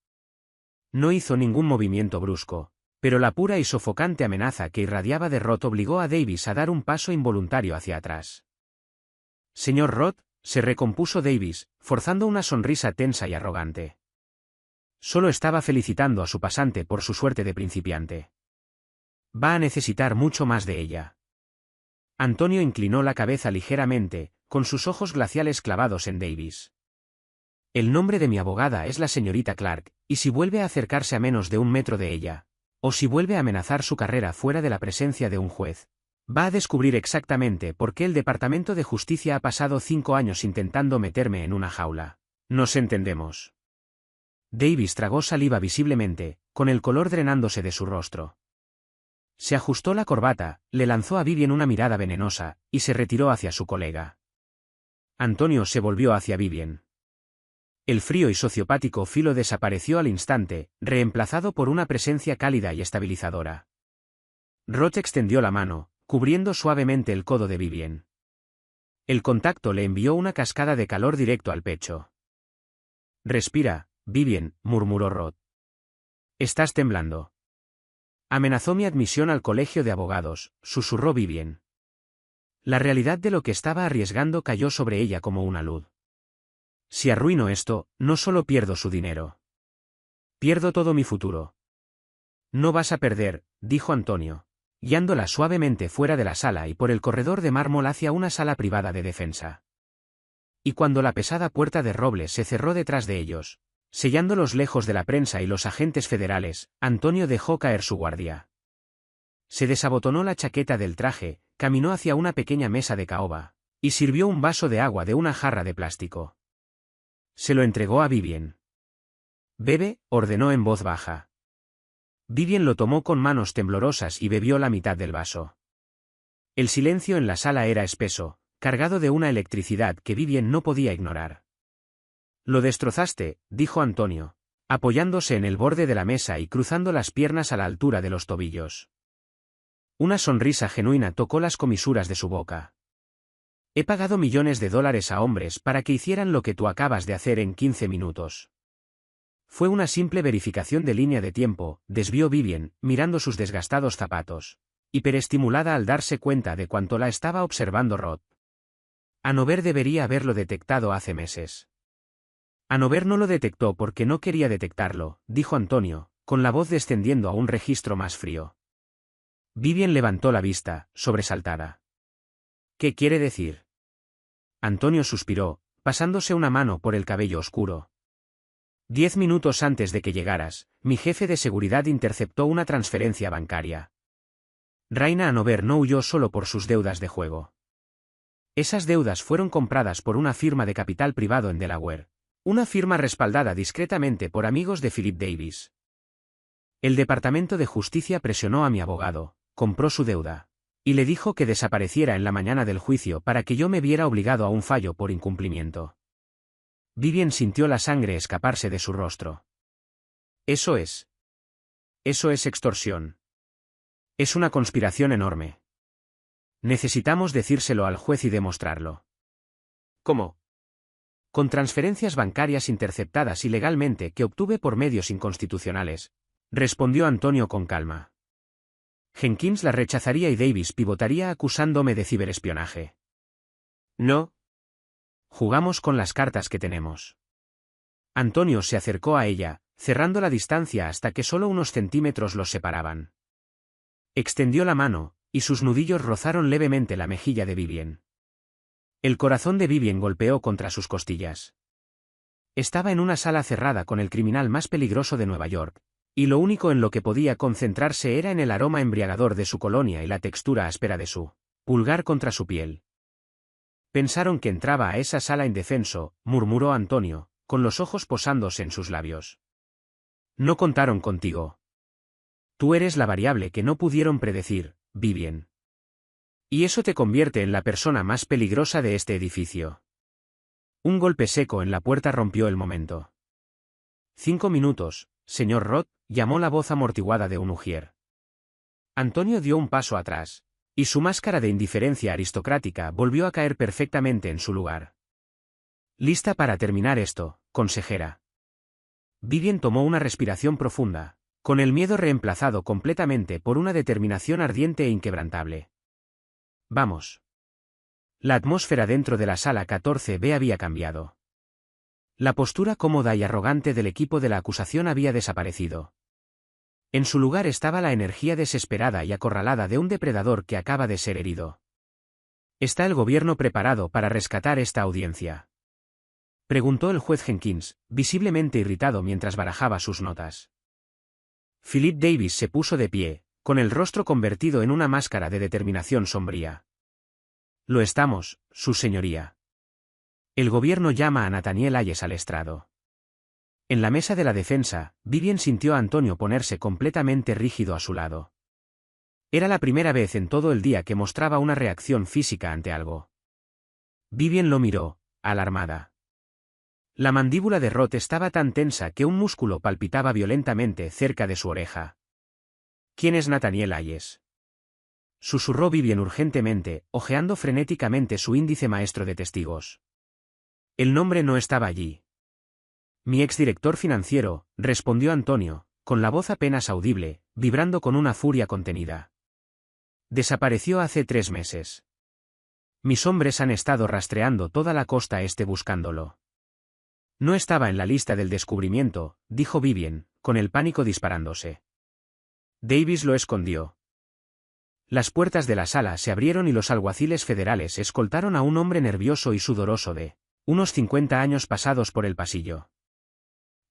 No hizo ningún movimiento brusco, pero la pura y sofocante amenaza que irradiaba de Roth obligó a Davis a dar un paso involuntario hacia atrás. «Señor Roth», se recompuso Davis, forzando una sonrisa tensa y arrogante. Solo estaba felicitando a su pasante por su suerte de principiante. Va a necesitar mucho más de ella. Antonio inclinó la cabeza ligeramente, con sus ojos glaciales clavados en Davis. «El nombre de mi abogada es la señorita Clark, y si vuelve a acercarse a menos de 1 metro de ella, o si vuelve a amenazar su carrera fuera de la presencia de un juez, va a descubrir exactamente por qué el Departamento de Justicia ha pasado 5 años intentando meterme en una jaula. Nos entendemos. Davis tragó saliva visiblemente, con el color drenándose de su rostro. Se ajustó la corbata, le lanzó a Vivien una mirada venenosa, y se retiró hacia su colega. Antonio se volvió hacia Vivien. El frío y sociopático filo desapareció al instante, reemplazado por una presencia cálida y estabilizadora. Roth extendió la mano, cubriendo suavemente el codo de Vivien. El contacto le envió una cascada de calor directo al pecho. Respira, Vivien, murmuró Roth. Estás temblando. Amenazó mi admisión al colegio de abogados, susurró Vivien. La realidad de lo que estaba arriesgando cayó sobre ella como una luz. Si arruino esto, no solo pierdo su dinero. Pierdo todo mi futuro. No vas a perder, dijo Antonio, guiándola suavemente fuera de la sala y por el corredor de mármol hacia una sala privada de defensa. Y cuando la pesada puerta de roble se cerró detrás de ellos, sellándolos lejos de la prensa y los agentes federales, Antonio dejó caer su guardia. Se desabotonó la chaqueta del traje, caminó hacia una pequeña mesa de caoba, y sirvió un vaso de agua de una jarra de plástico. Se lo entregó a Vivien. «Bebe», ordenó en voz baja. Vivien lo tomó con manos temblorosas y bebió la mitad del vaso. El silencio en la sala era espeso, cargado de una electricidad que Vivien no podía ignorar. «Lo destrozaste», dijo Antonio, apoyándose en el borde de la mesa y cruzando las piernas a la altura de los tobillos. Una sonrisa genuina tocó las comisuras de su boca. «He pagado millones de dólares a hombres para que hicieran lo que tú acabas de hacer en 15 minutos». Fue una simple verificación de línea de tiempo, desvió Vivien, mirando sus desgastados zapatos, hiperestimulada al darse cuenta de cuánto la estaba observando Roth. Hanover debería haberlo detectado hace meses. Hanover no lo detectó porque no quería detectarlo, dijo Antonio, con la voz descendiendo a un registro más frío. Vivien levantó la vista, sobresaltada. «¿Qué quiere decir?» Antonio suspiró, pasándose una mano por el cabello oscuro. 10 minutos antes de que llegaras, mi jefe de seguridad interceptó una transferencia bancaria. Raina Hanover no huyó solo por sus deudas de juego. Esas deudas fueron compradas por una firma de capital privado en Delaware. Una firma respaldada discretamente por amigos de Philip Davis. El Departamento de Justicia presionó a mi abogado, compró su deuda, y le dijo que desapareciera en la mañana del juicio para que yo me viera obligado a un fallo por incumplimiento. Vivien sintió la sangre escaparse de su rostro. Eso es extorsión. Es una conspiración enorme. Necesitamos decírselo al juez y demostrarlo. ¿Cómo? Con transferencias bancarias interceptadas ilegalmente que obtuve por medios inconstitucionales, respondió Antonio con calma. Jenkins la rechazaría y Davis pivotaría acusándome de ciberespionaje. No. Jugamos con las cartas que tenemos. Antonio se acercó a ella, cerrando la distancia hasta que solo unos centímetros los separaban. Extendió la mano, y sus nudillos rozaron levemente la mejilla de Vivien. El corazón de Vivien golpeó contra sus costillas. Estaba en una sala cerrada con el criminal más peligroso de Nueva York, y lo único en lo que podía concentrarse era en el aroma embriagador de su colonia y la textura áspera de su pulgar contra su piel. Pensaron que entraba a esa sala indefenso, murmuró Antonio, con los ojos posándose en sus labios. No contaron contigo. Tú eres la variable que no pudieron predecir, Vivien. Y eso te convierte en la persona más peligrosa de este edificio. Un golpe seco en la puerta rompió el momento. 5 minutos, señor Roth, llamó la voz amortiguada de un ujier. Antonio dio un paso atrás, y su máscara de indiferencia aristocrática volvió a caer perfectamente en su lugar. Lista para terminar esto, consejera. Vivien tomó una respiración profunda, con el miedo reemplazado completamente por una determinación ardiente e inquebrantable. Vamos. La atmósfera dentro de la sala 14B había cambiado. La postura cómoda y arrogante del equipo de la acusación había desaparecido. En su lugar estaba la energía desesperada y acorralada de un depredador que acaba de ser herido. ¿Está el gobierno preparado para rescatar esta audiencia?, preguntó el juez Jenkins, visiblemente irritado mientras barajaba sus notas. Philip Davis se puso de pie, con el rostro convertido en una máscara de determinación sombría. Lo estamos, su señoría. El gobierno llama a Nathaniel Hayes al estrado. En la mesa de la defensa, Vivien sintió a Antonio ponerse completamente rígido a su lado. Era la primera vez en todo el día que mostraba una reacción física ante algo. Vivien lo miró, alarmada. La mandíbula de Roth estaba tan tensa que un músculo palpitaba violentamente cerca de su oreja. ¿Quién es Nathaniel Hayes?, susurró Vivien urgentemente, hojeando frenéticamente su índice maestro de testigos. El nombre no estaba allí. Mi exdirector financiero, respondió Antonio, con la voz apenas audible, vibrando con una furia contenida. Desapareció hace 3 meses. Mis hombres han estado rastreando toda la costa este buscándolo. No estaba en la lista del descubrimiento, dijo Vivien, con el pánico disparándose. Davis lo escondió. Las puertas de la sala se abrieron y los alguaciles federales escoltaron a un hombre nervioso y sudoroso de unos 50 años pasados por el pasillo.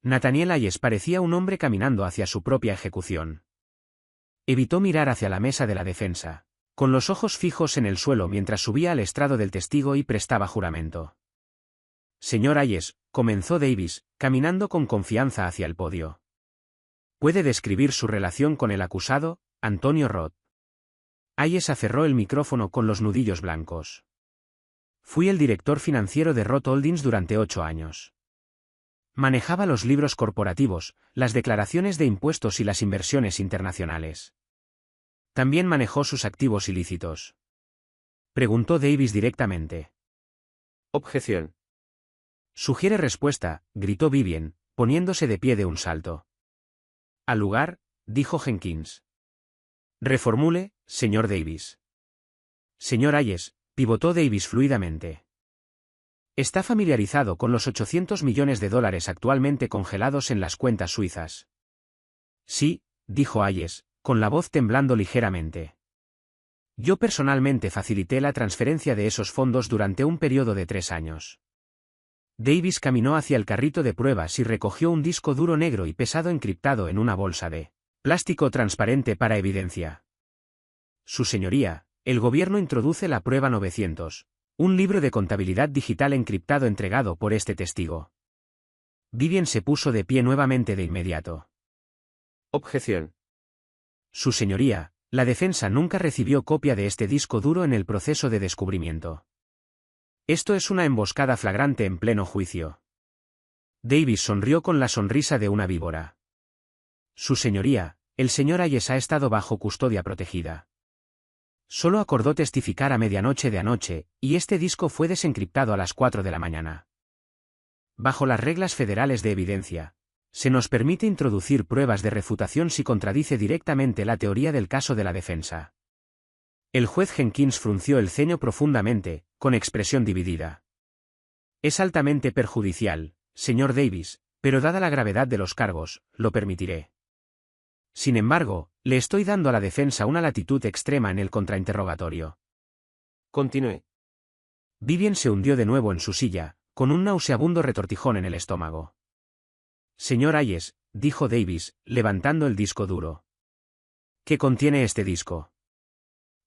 Nathaniel Hayes parecía un hombre caminando hacia su propia ejecución. Evitó mirar hacia la mesa de la defensa, con los ojos fijos en el suelo mientras subía al estrado del testigo y prestaba juramento. Señor Hayes, comenzó Davis, caminando con confianza hacia el podio. ¿Puede describir su relación con el acusado, Antonio Roth? Hayes aferró el micrófono con los nudillos blancos. Fui el director financiero de Roth Holdings durante 8 años. Manejaba los libros corporativos, las declaraciones de impuestos y las inversiones internacionales. También manejó sus activos ilícitos. Preguntó Davis directamente. Objeción. Sugiere respuesta, gritó Vivien, poniéndose de pie de un salto. Al lugar, dijo Jenkins. Reformule, señor Davis. Señor Hayes, pivotó Davis fluidamente. Está familiarizado con los 800 millones de dólares actualmente congelados en las cuentas suizas. Sí, dijo Hayes, con la voz temblando ligeramente. Yo personalmente facilité la transferencia de esos fondos durante un periodo de 3 años. Davis caminó hacia el carrito de pruebas y recogió un disco duro negro y pesado encriptado en una bolsa de plástico transparente para evidencia. Su señoría, el gobierno introduce la prueba 900, un libro de contabilidad digital encriptado entregado por este testigo. Vivien se puso de pie nuevamente de inmediato. Objeción. Su señoría, la defensa nunca recibió copia de este disco duro en el proceso de descubrimiento. Esto es una emboscada flagrante en pleno juicio. Davis sonrió con la sonrisa de una víbora. Su señoría, el señor Hayes ha estado bajo custodia protegida. Solo acordó testificar a medianoche de anoche, y este disco fue desencriptado a las 4 de la mañana. Bajo las reglas federales de evidencia, se nos permite introducir pruebas de refutación si contradice directamente la teoría del caso de la defensa. El juez Jenkins frunció el ceño profundamente, con expresión dividida. Es altamente perjudicial, señor Davis, pero dada la gravedad de los cargos, lo permitiré. Sin embargo, le estoy dando a la defensa una latitud extrema en el contrainterrogatorio. Continúe. Vivien se hundió de nuevo en su silla, con un nauseabundo retortijón en el estómago. Señor Hayes, dijo Davis, levantando el disco duro. ¿Qué contiene este disco?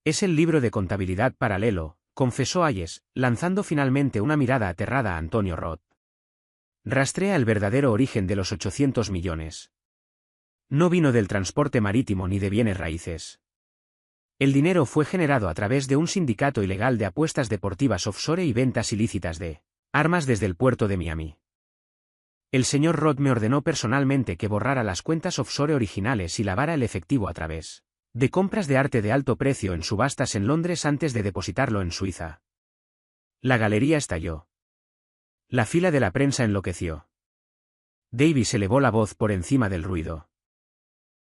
Es el libro de contabilidad paralelo, confesó Hayes, lanzando finalmente una mirada aterrada a Antonio Roth. Rastrea el verdadero origen de los 800 millones. No vino del transporte marítimo ni de bienes raíces. El dinero fue generado a través de un sindicato ilegal de apuestas deportivas offshore y ventas ilícitas de armas desde el puerto de Miami. El señor Roth me ordenó personalmente que borrara las cuentas offshore originales y lavara el efectivo a través de compras de arte de alto precio en subastas en Londres antes de depositarlo en Suiza. La galería estalló. La fila de la prensa enloqueció. Davis elevó la voz por encima del ruido.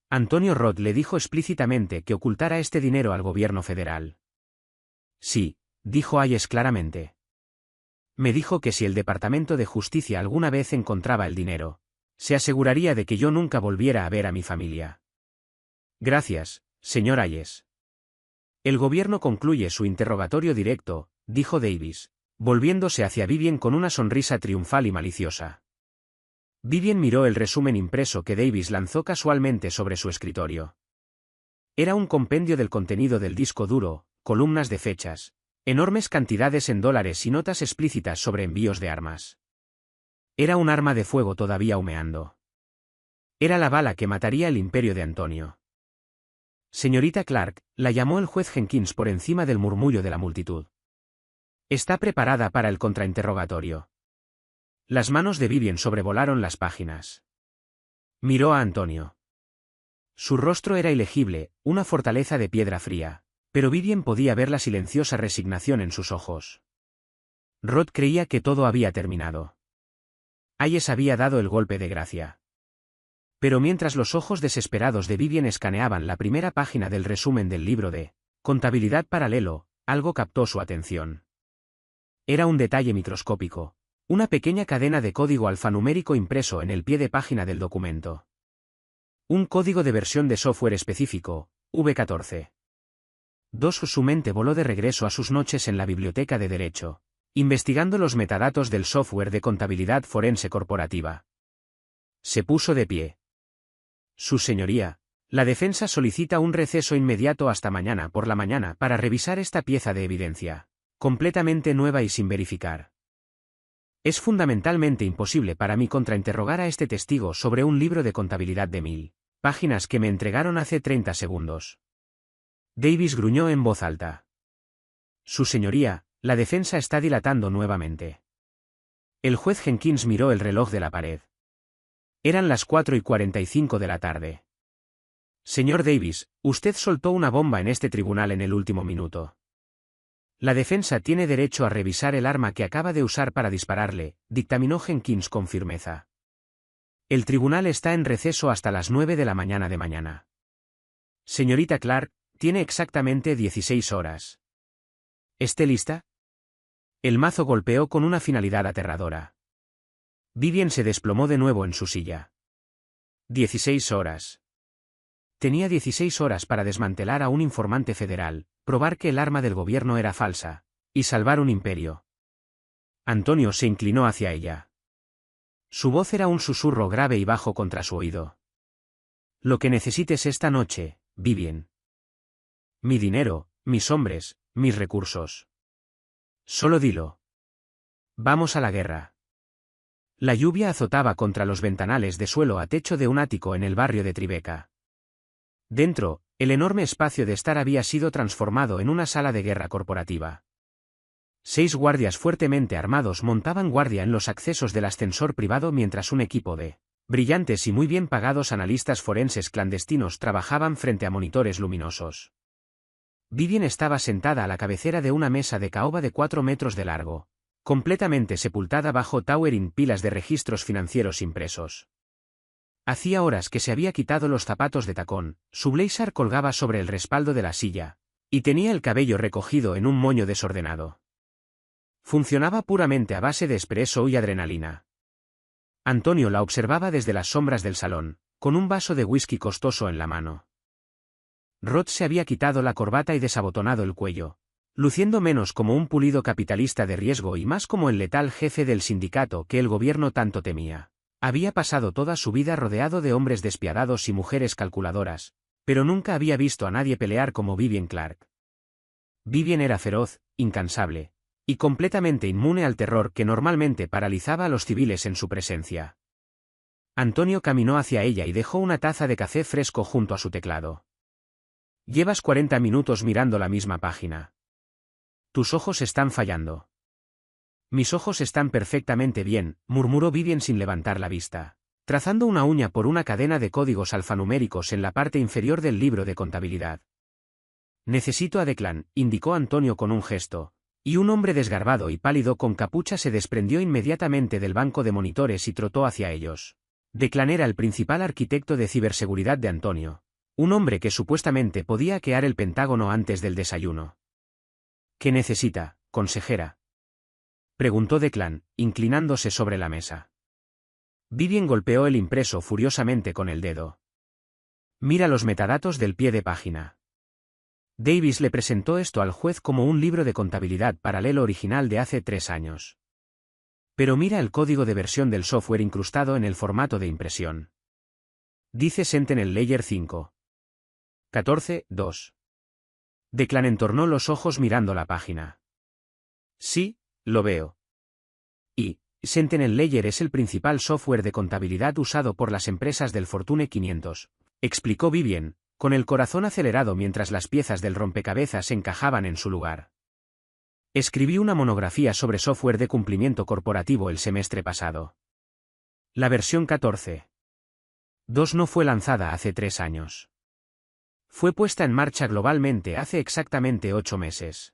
Antonio Roth le dijo explícitamente que ocultara este dinero al gobierno federal. Sí, dijo Hayes claramente. Me dijo que si el Departamento de Justicia alguna vez encontraba el dinero, se aseguraría de que yo nunca volviera a ver a mi familia. Gracias, señor Hayes. El gobierno concluye su interrogatorio directo, dijo Davis, volviéndose hacia Vivien con una sonrisa triunfal y maliciosa. Vivian miró el resumen impreso que Davis lanzó casualmente sobre su escritorio. Era un compendio del contenido del disco duro, columnas de fechas, enormes cantidades en dólares y notas explícitas sobre envíos de armas. Era un arma de fuego todavía humeando. Era la bala que mataría el imperio de Antonio. Señorita Clark, la llamó el juez Jenkins por encima del murmullo de la multitud. Está preparada para el contrainterrogatorio. Las manos de Vivian sobrevolaron las páginas. Miró a Antonio. Su rostro era ilegible, una fortaleza de piedra fría, pero Vivian podía ver la silenciosa resignación en sus ojos. Rod creía que todo había terminado. Hayes había dado el golpe de gracia. Pero mientras los ojos desesperados de Vivian escaneaban la primera página del resumen del libro de Contabilidad Paralelo, algo captó su atención. Era un detalle microscópico, una pequeña cadena de código alfanumérico impreso en el pie de página del documento. Un código de versión de software específico, V14. Su mente voló de regreso a sus noches en la biblioteca de Derecho, investigando los metadatos del software de contabilidad forense corporativa. Se puso de pie. Su señoría, la defensa solicita un receso inmediato hasta mañana por la mañana para revisar esta pieza de evidencia, completamente nueva y sin verificar. Es fundamentalmente imposible para mí contrainterrogar a este testigo sobre un libro de contabilidad de 1000 páginas que me entregaron hace 30 segundos. Davis gruñó en voz alta. Su señoría, la defensa está dilatando nuevamente. El juez Jenkins miró el reloj de la pared. Eran las 4:45 de la tarde. Señor Davis, usted soltó una bomba en este tribunal en el último minuto. La defensa tiene derecho a revisar el arma que acaba de usar para dispararle, dictaminó Jenkins con firmeza. El tribunal está en receso hasta las 9 de la mañana de mañana. Señorita Clark, tiene exactamente 16 horas. ¿Esté lista? El mazo golpeó con una finalidad aterradora. Vivian se desplomó de nuevo en su silla. 16 horas. Tenía 16 horas para desmantelar a un informante federal, probar que el arma del gobierno era falsa, y salvar un imperio. Antonio se inclinó hacia ella. Su voz era un susurro grave y bajo contra su oído. Lo que necesites esta noche, Vivian. Mi dinero, mis hombres, mis recursos. Solo dilo. Vamos a la guerra. La lluvia azotaba contra los ventanales de suelo a techo de un ático en el barrio de Tribeca. Dentro, el enorme espacio de estar había sido transformado en una sala de guerra corporativa. 6 guardias fuertemente armados montaban guardia en los accesos del ascensor privado mientras un equipo de brillantes y muy bien pagados analistas forenses clandestinos trabajaban frente a monitores luminosos. Vivian estaba sentada a la cabecera de una mesa de caoba de 4 metros de largo, completamente sepultada bajo towering pilas de registros financieros impresos. Hacía horas que se había quitado los zapatos de tacón, su blazer colgaba sobre el respaldo de la silla, y tenía el cabello recogido en un moño desordenado. Funcionaba puramente a base de espresso y adrenalina. Antonio la observaba desde las sombras del salón, con un vaso de whisky costoso en la mano. Rod se había quitado la corbata y desabotonado el cuello, luciendo menos como un pulido capitalista de riesgo y más como el letal jefe del sindicato que el gobierno tanto temía. Había pasado toda su vida rodeado de hombres despiadados y mujeres calculadoras, pero nunca había visto a nadie pelear como Vivian Clark. Vivian era feroz, incansable, y completamente inmune al terror que normalmente paralizaba a los civiles en su presencia. Antonio caminó hacia ella y dejó una taza de café fresco junto a su teclado. Llevas 40 minutos mirando la misma página. Tus ojos están fallando. Mis ojos están perfectamente bien, murmuró Vivian sin levantar la vista, trazando una uña por una cadena de códigos alfanuméricos en la parte inferior del libro de contabilidad. Necesito a Declan, indicó Antonio con un gesto, y un hombre desgarbado y pálido con capucha se desprendió inmediatamente del banco de monitores y trotó hacia ellos. Declan era el principal arquitecto de ciberseguridad de Antonio, un hombre que supuestamente podía hackear el Pentágono antes del desayuno. ¿Qué necesita, consejera?, preguntó Declan, inclinándose sobre la mesa. Vivian golpeó el impreso furiosamente con el dedo. Mira los metadatos del pie de página. Davis le presentó esto al juez como un libro de contabilidad paralelo original de hace 3 años. Pero mira el código de versión del software incrustado en el formato de impresión. Dice Sentinel Layer 5. 14.2. Declan entornó los ojos mirando la página. Sí, lo veo. Y Sentinel Layer es el principal software de contabilidad usado por las empresas del Fortune 500, explicó Vivien, con el corazón acelerado mientras las piezas del rompecabezas encajaban en su lugar. Escribí una monografía sobre software de cumplimiento corporativo el semestre pasado. La versión 14.2 no fue lanzada hace 3 años. Fue puesta en marcha globalmente hace exactamente 8 meses.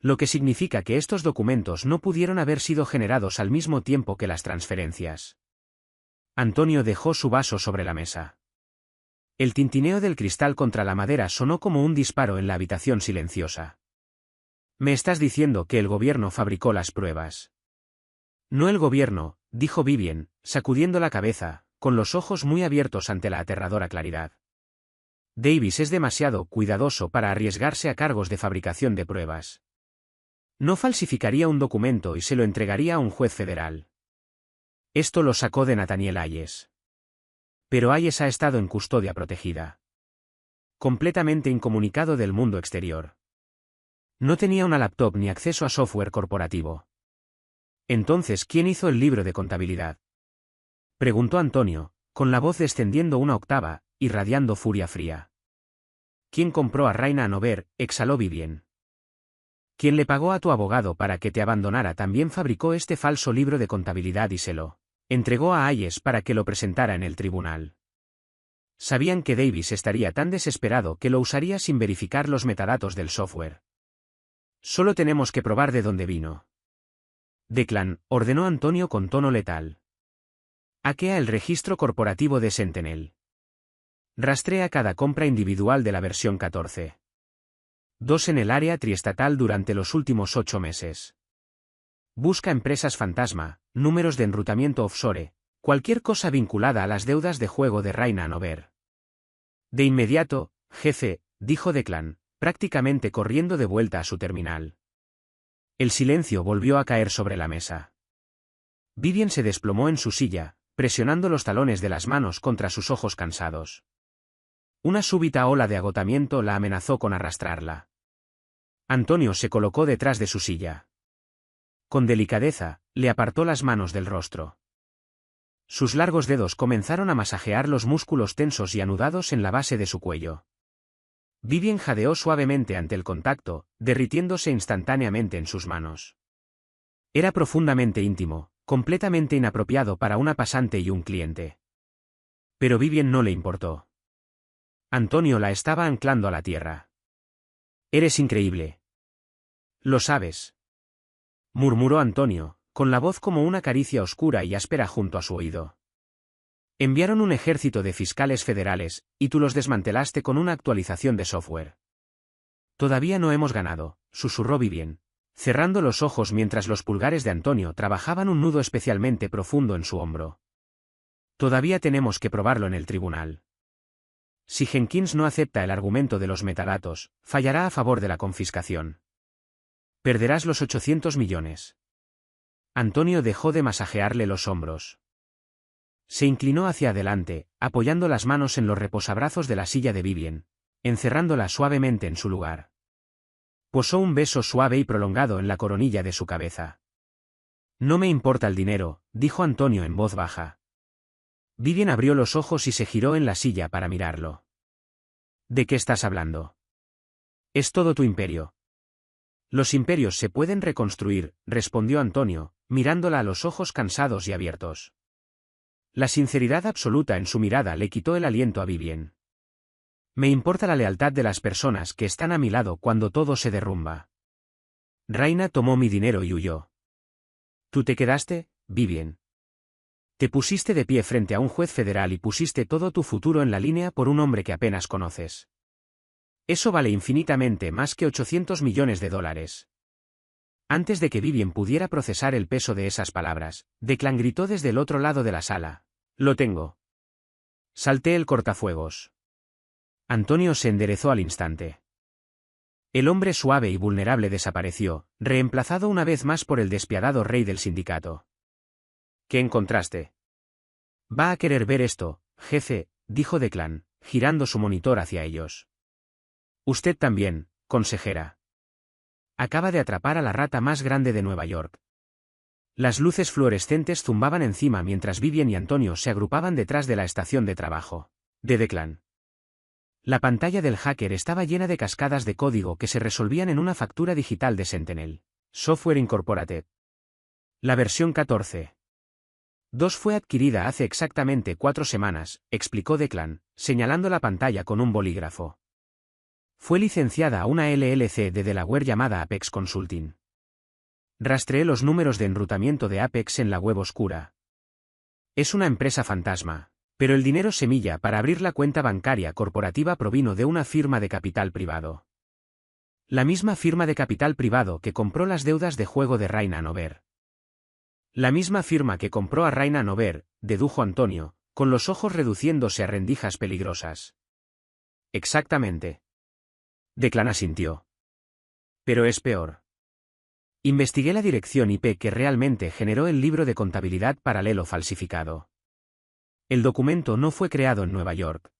Lo que significa que estos documentos no pudieron haber sido generados al mismo tiempo que las transferencias. Antonio dejó su vaso sobre la mesa. El tintineo del cristal contra la madera sonó como un disparo en la habitación silenciosa. ¿Me estás diciendo que el gobierno fabricó las pruebas? No el gobierno, dijo Vivien, sacudiendo la cabeza, con los ojos muy abiertos ante la aterradora claridad. Davis es demasiado cuidadoso para arriesgarse a cargos de fabricación de pruebas. No falsificaría un documento y se lo entregaría a un juez federal. Esto lo sacó de Nathaniel Hayes. Pero Hayes ha estado en custodia protegida. Completamente incomunicado del mundo exterior. No tenía una laptop ni acceso a software corporativo. Entonces, ¿quién hizo el libro de contabilidad? Preguntó Antonio, con la voz descendiendo una octava, irradiando furia fría. ¿Quién compró a Raina Hanover? Exhaló Vivien. Quien le pagó a tu abogado para que te abandonara también fabricó este falso libro de contabilidad y se lo entregó a Hayes para que lo presentara en el tribunal. Sabían que Davis estaría tan desesperado que lo usaría sin verificar los metadatos del software. Solo tenemos que probar de dónde vino. Declan, ordenó Antonio con tono letal. Hackea el registro corporativo de Sentinel. Rastrea cada compra individual de la versión 14.2 en el área triestatal durante los últimos 8 meses. Busca empresas fantasma, números de enrutamiento offshore, cualquier cosa vinculada a las deudas de juego de Raina Hanover. De inmediato, jefe, dijo Declan, prácticamente corriendo de vuelta a su terminal. El silencio volvió a caer sobre la mesa. Vivien se desplomó en su silla, presionando los talones de las manos contra sus ojos cansados. Una súbita ola de agotamiento la amenazó con arrastrarla. Antonio se colocó detrás de su silla. Con delicadeza, le apartó las manos del rostro. Sus largos dedos comenzaron a masajear los músculos tensos y anudados en la base de su cuello. Vivien jadeó suavemente ante el contacto, derritiéndose instantáneamente en sus manos. Era profundamente íntimo, completamente inapropiado para una pasante y un cliente. Pero Vivien no le importó. Antonio la estaba anclando a la tierra. Eres increíble. Lo sabes. Murmuró Antonio, con la voz como una caricia oscura y áspera junto a su oído. Enviaron un ejército de fiscales federales, y tú los desmantelaste con una actualización de software. Todavía no hemos ganado, susurró Vivien, cerrando los ojos mientras los pulgares de Antonio trabajaban un nudo especialmente profundo en su hombro. Todavía tenemos que probarlo en el tribunal. Si Jenkins no acepta el argumento de los metadatos, fallará a favor de la confiscación. Perderás los 800 millones. Antonio dejó de masajearle los hombros. Se inclinó hacia adelante, apoyando las manos en los reposabrazos de la silla de Vivien, encerrándola suavemente en su lugar. Posó un beso suave y prolongado en la coronilla de su cabeza. No me importa el dinero, dijo Antonio en voz baja. Vivien abrió los ojos y se giró en la silla para mirarlo. ¿De qué estás hablando? Es todo tu imperio. Los imperios se pueden reconstruir, respondió Antonio, mirándola a los ojos cansados y abiertos. La sinceridad absoluta en su mirada le quitó el aliento a Vivien. Me importa la lealtad de las personas que están a mi lado cuando todo se derrumba. Raina tomó mi dinero y huyó. ¿Tú te quedaste, Vivien? Te pusiste de pie frente a un juez federal y pusiste todo tu futuro en la línea por un hombre que apenas conoces. Eso vale infinitamente más que 800 millones de dólares. Antes de que Vivien pudiera procesar el peso de esas palabras, Declan gritó desde el otro lado de la sala. Lo tengo. Salté el cortafuegos. Antonio se enderezó al instante. El hombre suave y vulnerable desapareció, reemplazado una vez más por el despiadado rey del sindicato. ¿Qué encontraste? Va a querer ver esto, jefe, dijo Declan, girando su monitor hacia ellos. Usted también, consejera. Acaba de atrapar a la rata más grande de Nueva York. Las luces fluorescentes zumbaban encima mientras Vivian y Antonio se agrupaban detrás de la estación de trabajo de Declan. La pantalla del hacker estaba llena de cascadas de código que se resolvían en una factura digital de Sentinel Software Incorporated. La versión 14.2 fue adquirida hace exactamente 4 semanas, explicó Declan, señalando la pantalla con un bolígrafo. Fue licenciada a una LLC de Delaware llamada Apex Consulting. Rastreé los números de enrutamiento de Apex en la web oscura. Es una empresa fantasma, pero el dinero semilla para abrir la cuenta bancaria corporativa provino de una firma de capital privado. La misma firma de capital privado que compró las deudas de juego de Rain Hanover. La misma firma que compró a Rain Hanover, dedujo Antonio, con los ojos reduciéndose a rendijas peligrosas. Exactamente. Declan asintió. Pero es peor. Investigué la dirección IP que realmente generó el libro de contabilidad paralelo falsificado. El documento no fue creado en Nueva York.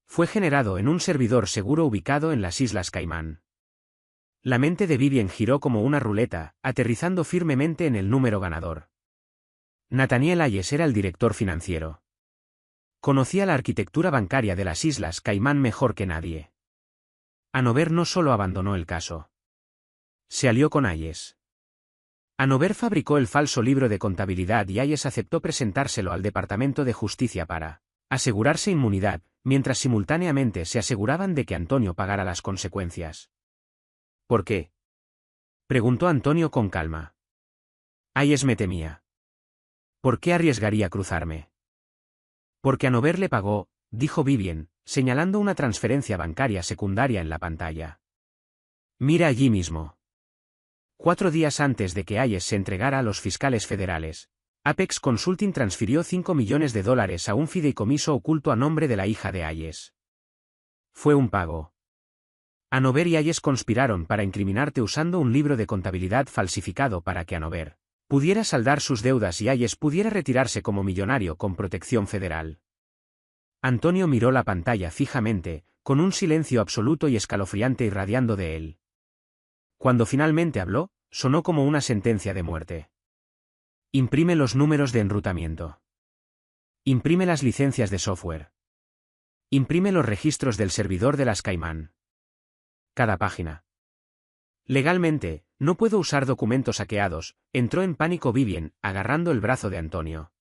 Fue generado en un servidor seguro ubicado en las Islas Caimán. La mente de Vivian giró como una ruleta, aterrizando firmemente en el número ganador. Nathaniel Hayes era el director financiero. Conocía la arquitectura bancaria de las Islas Caimán mejor que nadie. Hanover no solo abandonó el caso. Se alió con Hayes. Hanover fabricó el falso libro de contabilidad y Hayes aceptó presentárselo al Departamento de Justicia para asegurarse inmunidad, mientras simultáneamente se aseguraban de que Antonio pagara las consecuencias. ¿Por qué?, preguntó Antonio con calma. Hayes me temía. ¿Por qué arriesgaría cruzarme? Porque Hanover le pagó, dijo Vivian, señalando una transferencia bancaria secundaria en la pantalla. Mira allí mismo. 4 días antes de que Hayes se entregara a los fiscales federales, Apex Consulting transfirió $5 millones a un fideicomiso oculto a nombre de la hija de Hayes. Fue un pago. Hanover y Hayes conspiraron para incriminarte usando un libro de contabilidad falsificado para que Hanover pudiera saldar sus deudas y Hayes pudiera retirarse como millonario con protección federal. Antonio miró la pantalla fijamente, con un silencio absoluto y escalofriante irradiando de él. Cuando finalmente habló, sonó como una sentencia de muerte. Imprime los números de enrutamiento. Imprime las licencias de software. Imprime los registros del servidor de las Caimán. Cada página. Legalmente, no puedo usar documentos hackeados, entró en pánico Vivian, agarrando el brazo de Antonio.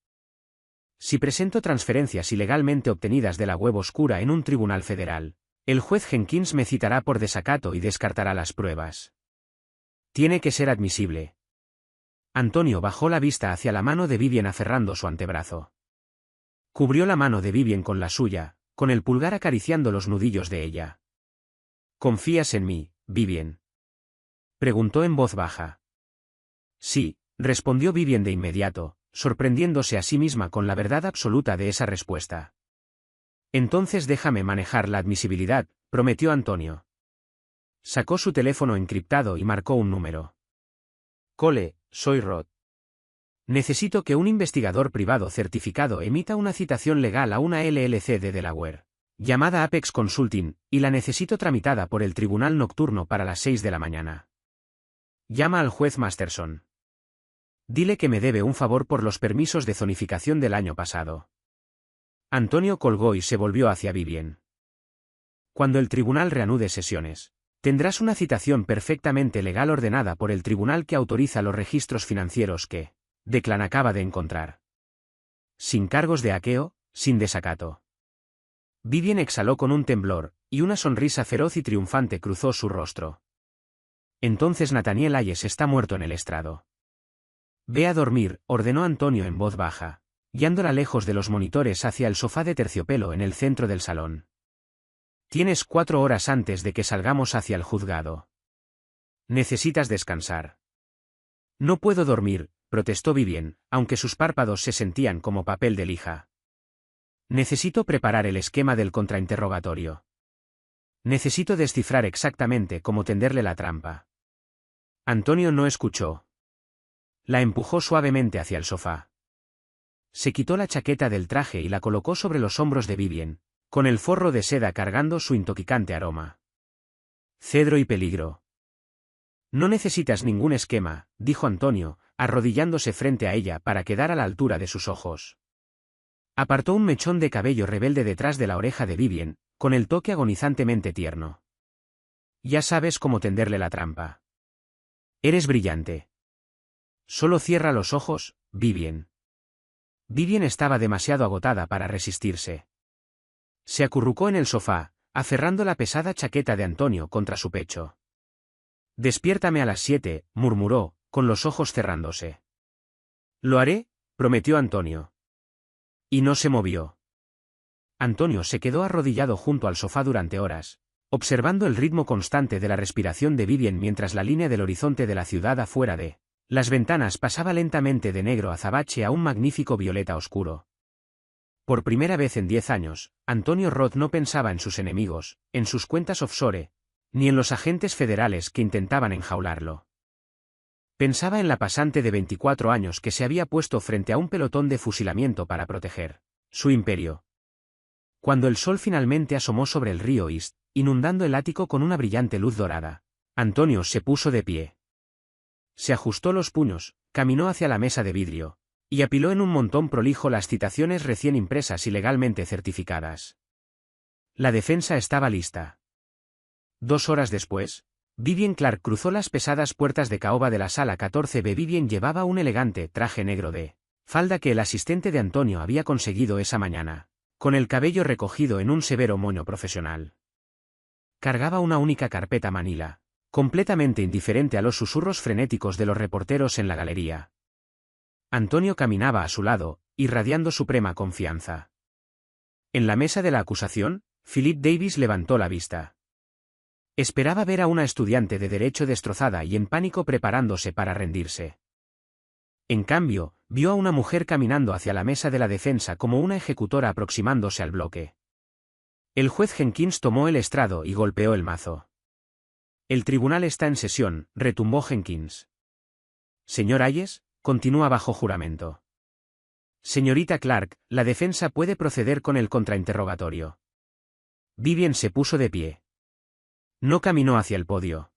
Si presento transferencias ilegalmente obtenidas de la web oscura en un tribunal federal, el juez Jenkins me citará por desacato y descartará las pruebas. Tiene que ser admisible. Antonio bajó la vista hacia la mano de Vivian aferrando su antebrazo. Cubrió la mano de Vivian con la suya, con el pulgar acariciando los nudillos de ella. ¿Confías en mí, Vivian?, preguntó en voz baja. Sí, respondió Vivian de inmediato, sorprendiéndose a sí misma con la verdad absoluta de esa respuesta. Entonces déjame manejar la admisibilidad, prometió Antonio. Sacó su teléfono encriptado y marcó un número. Cole, soy Rod. Necesito que un investigador privado certificado emita una citación legal a una LLC de Delaware, llamada Apex Consulting, y la necesito tramitada por el tribunal nocturno para las 6 de la mañana. Llama al juez Masterson. Dile que me debe un favor por los permisos de zonificación del año pasado. Antonio colgó y se volvió hacia Vivian. Cuando el tribunal reanude sesiones, tendrás una citación perfectamente legal ordenada por el tribunal que autoriza los registros financieros que Declan acaba de encontrar. Sin cargos de hackeo, sin desacato. Vivian exhaló con un temblor, y una sonrisa feroz y triunfante cruzó su rostro. Entonces Nathaniel Hayes está muerto en el estrado. Ve a dormir, ordenó Antonio en voz baja, guiándola lejos de los monitores hacia el sofá de terciopelo en el centro del salón. Tienes 4 horas antes de que salgamos hacia el juzgado. Necesitas descansar. No puedo dormir, protestó Vivian, aunque sus párpados se sentían como papel de lija. Necesito preparar el esquema del contrainterrogatorio. Necesito descifrar exactamente cómo tenderle la trampa. Antonio no escuchó. La empujó suavemente hacia el sofá. Se quitó la chaqueta del traje y la colocó sobre los hombros de Vivien, con el forro de seda cargando su intoxicante aroma. Cedro y peligro. No necesitas ningún esquema, dijo Antonio, arrodillándose frente a ella para quedar a la altura de sus ojos. Apartó un mechón de cabello rebelde detrás de la oreja de Vivien, con el toque agonizantemente tierno. Ya sabes cómo tenderle la trampa. Eres brillante. Solo cierra los ojos, Vivien. Vivien estaba demasiado agotada para resistirse. Se acurrucó en el sofá, aferrando la pesada chaqueta de Antonio contra su pecho. Despiértame a las 7, murmuró, con los ojos cerrándose. Lo haré, prometió Antonio. Y no se movió. Antonio se quedó arrodillado junto al sofá durante horas, observando el ritmo constante de la respiración de Vivien mientras la línea del horizonte de la ciudad afuera de las ventanas pasaba lentamente de negro azabache a un magnífico violeta oscuro. Por primera vez en 10 años, Antonio Roth no pensaba en sus enemigos, en sus cuentas offshore, ni en los agentes federales que intentaban enjaularlo. Pensaba en la pasante de 24 años que se había puesto frente a un pelotón de fusilamiento para proteger su imperio. Cuando el sol finalmente asomó sobre el río East, inundando el ático con una brillante luz dorada, Antonio se puso de pie. Se ajustó los puños, caminó hacia la mesa de vidrio, y apiló en un montón prolijo las citaciones recién impresas y legalmente certificadas. La defensa estaba lista. 2 horas después, Vivien Clark cruzó las pesadas puertas de caoba de la sala 14B. Vivien llevaba un elegante traje negro de falda que el asistente de Antonio había conseguido esa mañana, con el cabello recogido en un severo moño profesional. Cargaba una única carpeta manila, completamente indiferente a los susurros frenéticos de los reporteros en la galería. Antonio caminaba a su lado, irradiando suprema confianza. En la mesa de la acusación, Philip Davis levantó la vista. Esperaba ver a una estudiante de derecho destrozada y en pánico preparándose para rendirse. En cambio, vio a una mujer caminando hacia la mesa de la defensa como una ejecutora aproximándose al bloque. El juez Jenkins tomó el estrado y golpeó el mazo. El tribunal está en sesión, retumbó Jenkins. Señor Hayes, continúa bajo juramento. Señorita Clark, la defensa puede proceder con el contrainterrogatorio. Vivien se puso de pie. No caminó hacia el podio.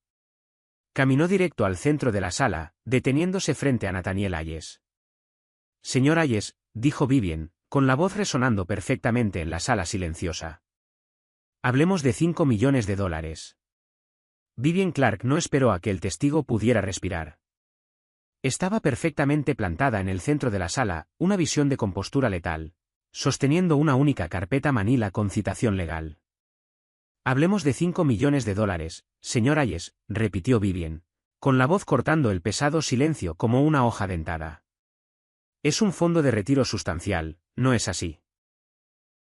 Caminó directo al centro de la sala, deteniéndose frente a Nathaniel Hayes. Señor Hayes, dijo Vivien, con la voz resonando perfectamente en la sala silenciosa. Hablemos de $5 millones. Vivien Clark no esperó a que el testigo pudiera respirar. Estaba perfectamente plantada en el centro de la sala, una visión de compostura letal, sosteniendo una única carpeta manila con citación legal. Hablemos de $5 millones, señor Hayes, repitió Vivien, con la voz cortando el pesado silencio como una hoja dentada. Es un fondo de retiro sustancial, ¿no es así?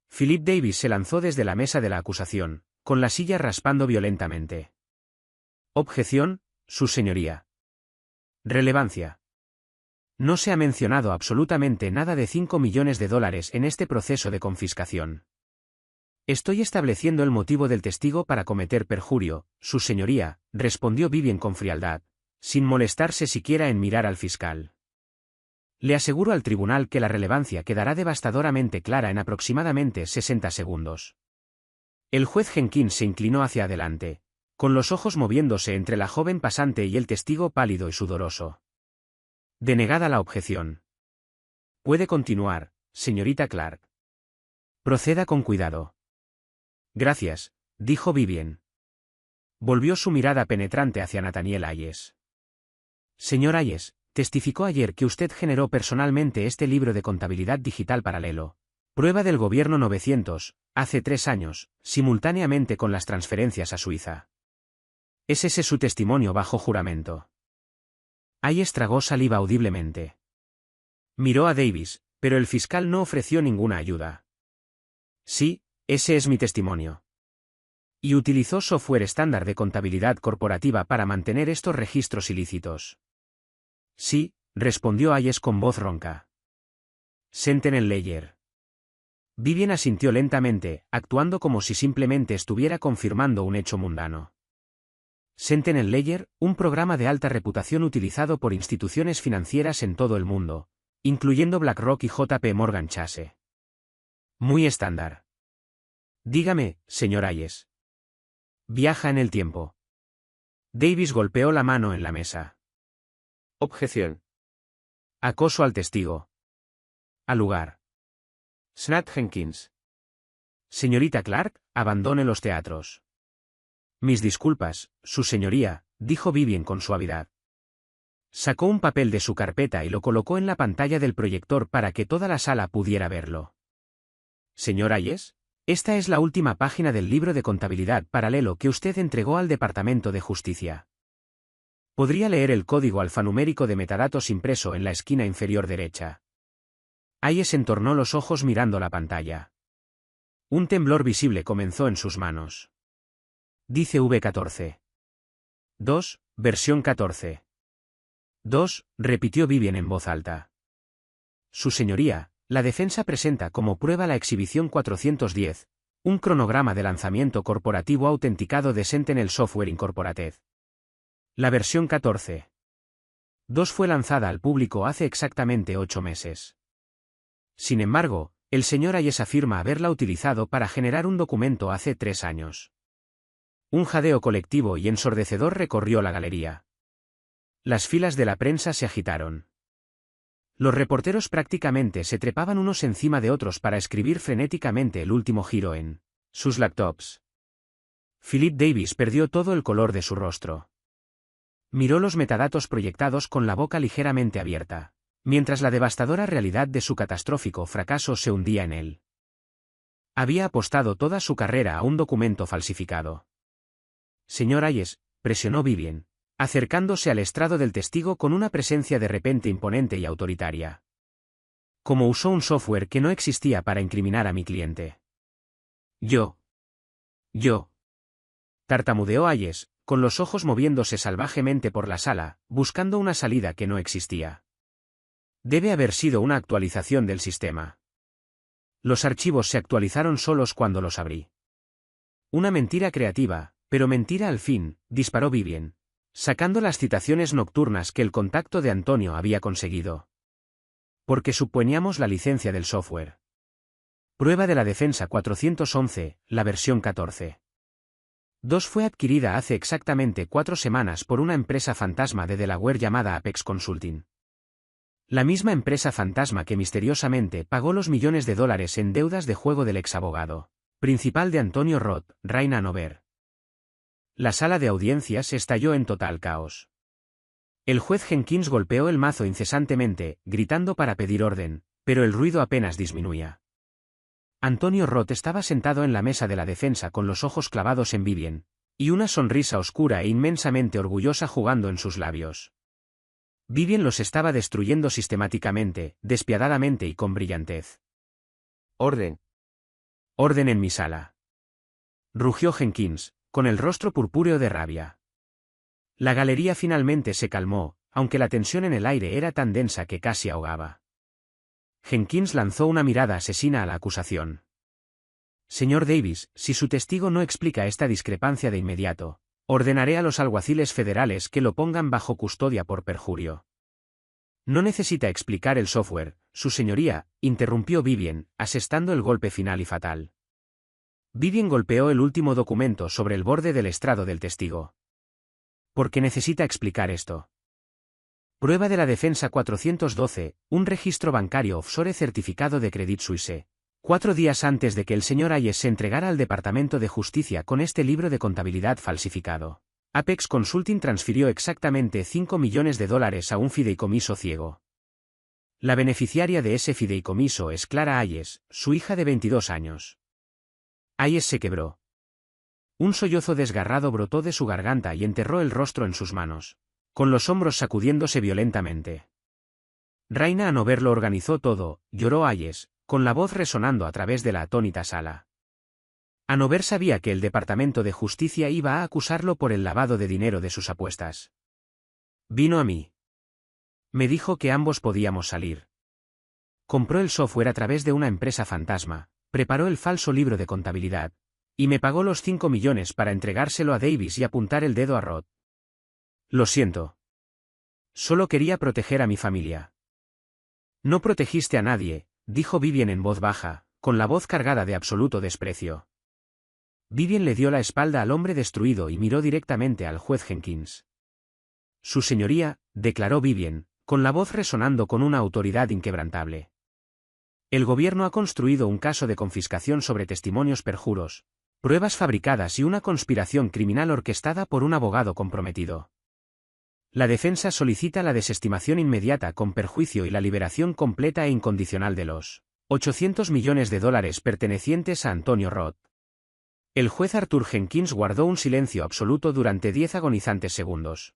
Philip Davis se lanzó desde la mesa de la acusación, con la silla raspando violentamente. Objeción, su señoría. Relevancia. No se ha mencionado absolutamente nada de $5 millones en este proceso de confiscación. Estoy estableciendo el motivo del testigo para cometer perjurio, su señoría, respondió Vivien con frialdad, sin molestarse siquiera en mirar al fiscal. Le aseguro al tribunal que la relevancia quedará devastadoramente clara en aproximadamente 60 segundos. El juez Jenkins se inclinó hacia adelante, con los ojos moviéndose entre la joven pasante y el testigo pálido y sudoroso. Denegada la objeción. Puede continuar, señorita Clark. Proceda con cuidado. Gracias, dijo Vivien. Volvió su mirada penetrante hacia Nathaniel Hayes. Señor Hayes, testificó ayer que usted generó personalmente este libro de contabilidad digital paralelo, prueba del gobierno 900, hace 3 años, simultáneamente con las transferencias a Suiza. ¿Es ese su testimonio bajo juramento? Hayes tragó saliva audiblemente. Miró a Davis, pero el fiscal no ofreció ninguna ayuda. Sí, ese es mi testimonio. Y utilizó software estándar de contabilidad corporativa para mantener estos registros ilícitos. Sí, respondió Hayes con voz ronca. Sentinel Ledger. Vivien asintió lentamente, actuando como si simplemente estuviera confirmando un hecho mundano. Sentinel Ledger, un programa de alta reputación utilizado por instituciones financieras en todo el mundo, incluyendo BlackRock y JP Morgan Chase. Muy estándar. Dígame, señor Hayes. Viaja en el tiempo. Davis golpeó la mano en la mesa. Objeción. Acoso al testigo. Al lugar. Snat Jenkins. Señorita Clark, abandone los teatros. Mis disculpas, su señoría, dijo Vivien con suavidad. Sacó un papel de su carpeta y lo colocó en la pantalla del proyector para que toda la sala pudiera verlo. Señor Hayes, esta es la última página del libro de contabilidad paralelo que usted entregó al Departamento de Justicia. Podría leer el código alfanumérico de metadatos impreso en la esquina inferior derecha. Hayes entornó los ojos mirando la pantalla. Un temblor visible comenzó en sus manos. Dice V14. 2, versión 14. 2, repitió Vivien en voz alta. Su señoría, la defensa presenta como prueba la exhibición 410, un cronograma de lanzamiento corporativo autenticado de Sentinel Software Incorporated. La versión 14. 2 fue lanzada al público hace exactamente 8 meses. Sin embargo, el señor Hayes afirma haberla utilizado para generar un documento hace 3 años. Un jadeo colectivo y ensordecedor recorrió la galería. Las filas de la prensa se agitaron. Los reporteros prácticamente se trepaban unos encima de otros para escribir frenéticamente el último giro en sus laptops. Philip Davis perdió todo el color de su rostro. Miró los metadatos proyectados con la boca ligeramente abierta, mientras la devastadora realidad de su catastrófico fracaso se hundía en él. Había apostado toda su carrera a un documento falsificado. Señor Hayes, presionó Vivien, acercándose al estrado del testigo con una presencia de repente imponente y autoritaria. Como usó un software que no existía para incriminar a mi cliente. Yo. Tartamudeó Hayes, con los ojos moviéndose salvajemente por la sala, buscando una salida que no existía. Debe haber sido una actualización del sistema. Los archivos se actualizaron solos cuando los abrí. Una mentira creativa, pero mentira al fin, disparó Vivien, sacando las citaciones nocturnas que el contacto de Antonio había conseguido. Porque suponíamos la licencia del software. Prueba de la defensa 411, la versión 14. 2 fue adquirida hace exactamente 4 semanas por una empresa fantasma de Delaware llamada Apex Consulting. La misma empresa fantasma que misteriosamente pagó los millones de dólares en deudas de juego del exabogado principal de Antonio Roth, Raina Hanover. La sala de audiencias estalló en total caos. El juez Jenkins golpeó el mazo incesantemente, gritando para pedir orden, pero el ruido apenas disminuía. Antonio Roth estaba sentado en la mesa de la defensa con los ojos clavados en Vivien, y una sonrisa oscura e inmensamente orgullosa jugando en sus labios. Vivien los estaba destruyendo sistemáticamente, despiadadamente y con brillantez. Orden. Orden en mi sala. Rugió Jenkins, con el rostro purpúreo de rabia. La galería finalmente se calmó, aunque la tensión en el aire era tan densa que casi ahogaba. Jenkins lanzó una mirada asesina a la acusación. Señor Davis, si su testigo no explica esta discrepancia de inmediato, ordenaré a los alguaciles federales que lo pongan bajo custodia por perjurio. No necesita explicar el software, su señoría, interrumpió Vivien, asestando el golpe final y fatal. Vivien golpeó el último documento sobre el borde del estrado del testigo. ¿Por qué necesita explicar esto? Prueba de la defensa 412, un registro bancario offshore certificado de Credit Suisse. 4 días antes de que el señor Hayes se entregara al Departamento de Justicia con este libro de contabilidad falsificado, Apex Consulting transfirió exactamente $5 millones a un fideicomiso ciego. La beneficiaria de ese fideicomiso es Clara Hayes, su hija de 22 años. Hayes se quebró. Un sollozo desgarrado brotó de su garganta y enterró el rostro en sus manos, con los hombros sacudiéndose violentamente. Raina Hanover lo organizó todo, lloró Hayes, con la voz resonando a través de la atónita sala. Hanover sabía que el Departamento de Justicia iba a acusarlo por el lavado de dinero de sus apuestas. Vino a mí. Me dijo que ambos podíamos salir. Compró el software a través de una empresa fantasma, preparó el falso libro de contabilidad, y me pagó los 5 millones para entregárselo a Davis y apuntar el dedo a Rod. Lo siento. Solo quería proteger a mi familia. No protegiste a nadie, dijo Vivian en voz baja, con la voz cargada de absoluto desprecio. Vivian le dio la espalda al hombre destruido y miró directamente al juez Jenkins. Su señoría, declaró Vivian, con la voz resonando con una autoridad inquebrantable. El gobierno ha construido un caso de confiscación sobre testimonios perjuros, pruebas fabricadas y una conspiración criminal orquestada por un abogado comprometido. La defensa solicita la desestimación inmediata con perjuicio y la liberación completa e incondicional de los 800 millones de dólares pertenecientes a Antonio Roth. El juez Arthur Jenkins guardó un silencio absoluto durante 10 agonizantes segundos.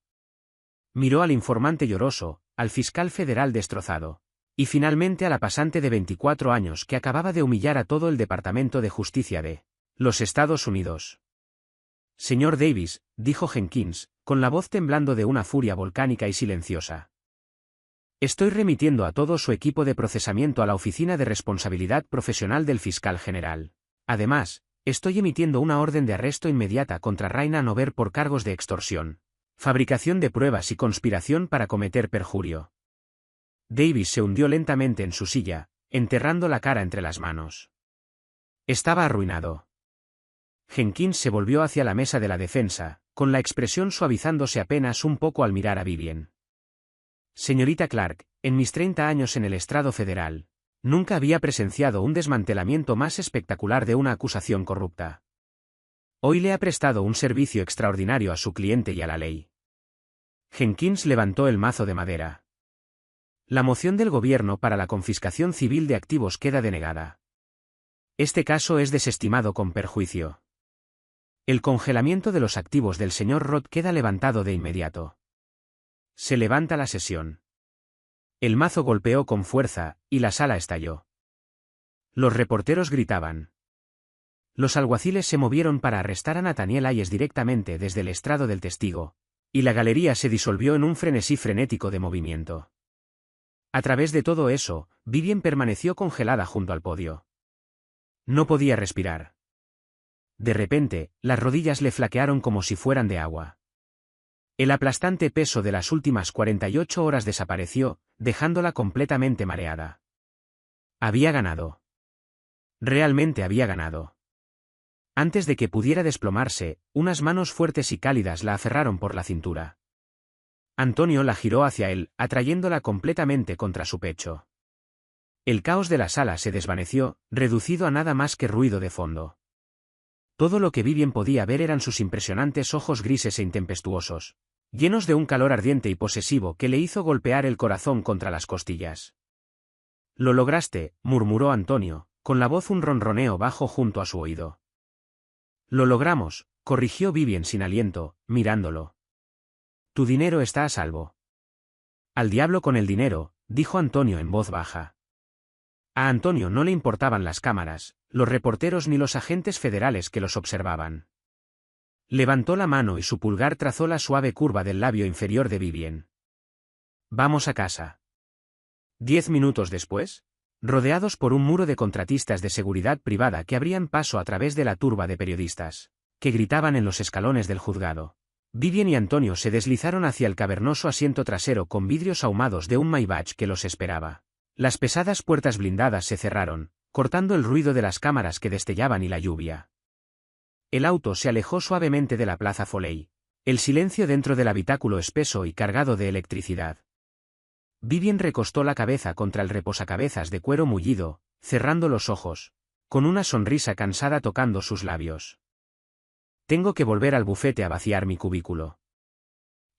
Miró al informante lloroso, al fiscal federal destrozado, y finalmente a la pasante de 24 años que acababa de humillar a todo el Departamento de Justicia de los Estados Unidos. Señor Davis, dijo Jenkins, con la voz temblando de una furia volcánica y silenciosa. Estoy remitiendo a todo su equipo de procesamiento a la Oficina de Responsabilidad Profesional del Fiscal General. Además, estoy emitiendo una orden de arresto inmediata contra Raina Nover por cargos de extorsión, fabricación de pruebas y conspiración para cometer perjurio. Davis se hundió lentamente en su silla, enterrando la cara entre las manos. Estaba arruinado. Jenkins se volvió hacia la mesa de la defensa, con la expresión suavizándose apenas un poco al mirar a Vivian. Señorita Clark, en mis 30 años en el estrado federal, nunca había presenciado un desmantelamiento más espectacular de una acusación corrupta. Hoy le ha prestado un servicio extraordinario a su cliente y a la ley. Jenkins levantó el mazo de madera. La moción del gobierno para la confiscación civil de activos queda denegada. Este caso es desestimado con perjuicio. El congelamiento de los activos del señor Roth queda levantado de inmediato. Se levanta la sesión. El mazo golpeó con fuerza, y la sala estalló. Los reporteros gritaban. Los alguaciles se movieron para arrestar a Nathaniel Hayes directamente desde el estrado del testigo, y la galería se disolvió en un frenesí frenético de movimiento. A través de todo eso, Vivian permaneció congelada junto al podio. No podía respirar. De repente, las rodillas le flaquearon como si fueran de agua. El aplastante peso de las últimas 48 horas desapareció, dejándola completamente mareada. Había ganado. Realmente había ganado. Antes de que pudiera desplomarse, unas manos fuertes y cálidas la aferraron por la cintura. Antonio la giró hacia él, atrayéndola completamente contra su pecho. El caos de la sala se desvaneció, reducido a nada más que ruido de fondo. Todo lo que Vivian podía ver eran sus impresionantes ojos grises e intempestuosos, llenos de un calor ardiente y posesivo que le hizo golpear el corazón contra las costillas. Lo lograste, murmuró Antonio, con la voz un ronroneo bajo junto a su oído. Lo logramos, corrigió Vivian sin aliento, mirándolo. Tu dinero está a salvo. Al diablo con el dinero, dijo Antonio en voz baja. A Antonio no le importaban las cámaras, los reporteros ni los agentes federales que los observaban. Levantó la mano y su pulgar trazó la suave curva del labio inferior de Vivian. Vamos a casa. 10 minutos después, rodeados por un muro de contratistas de seguridad privada que abrían paso a través de la turba de periodistas, que gritaban en los escalones del juzgado, Vivian y Antonio se deslizaron hacia el cavernoso asiento trasero con vidrios ahumados de un Maybach que los esperaba. Las pesadas puertas blindadas se cerraron, cortando el ruido de las cámaras que destellaban y la lluvia. El auto se alejó suavemente de la Plaza Foley, el silencio dentro del habitáculo espeso y cargado de electricidad. Vivian recostó la cabeza contra el reposacabezas de cuero mullido, cerrando los ojos, con una sonrisa cansada tocando sus labios. Tengo que volver al bufete a vaciar mi cubículo.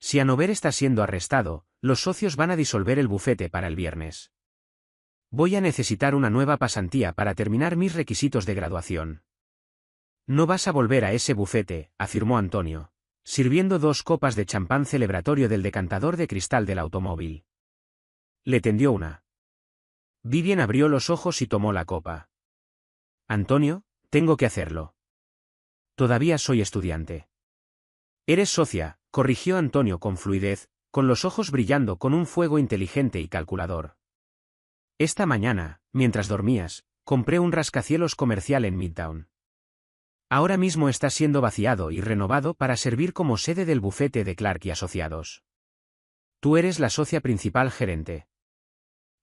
Si Hanover está siendo arrestado, los socios van a disolver el bufete para el viernes. Voy a necesitar una nueva pasantía para terminar mis requisitos de graduación. No vas a volver a ese bufete, afirmó Antonio, sirviendo 2 copas de champán celebratorio del decantador de cristal del automóvil. Le tendió una. Vivian abrió los ojos y tomó la copa. Antonio, tengo que hacerlo. Todavía soy estudiante. Eres socia, corrigió Antonio con fluidez, con los ojos brillando con un fuego inteligente y calculador. Esta mañana, mientras dormías, Compré un rascacielos comercial en Midtown. Ahora mismo está siendo vaciado y renovado para servir como sede del bufete de Clark y Asociados. Tú eres la socia principal gerente.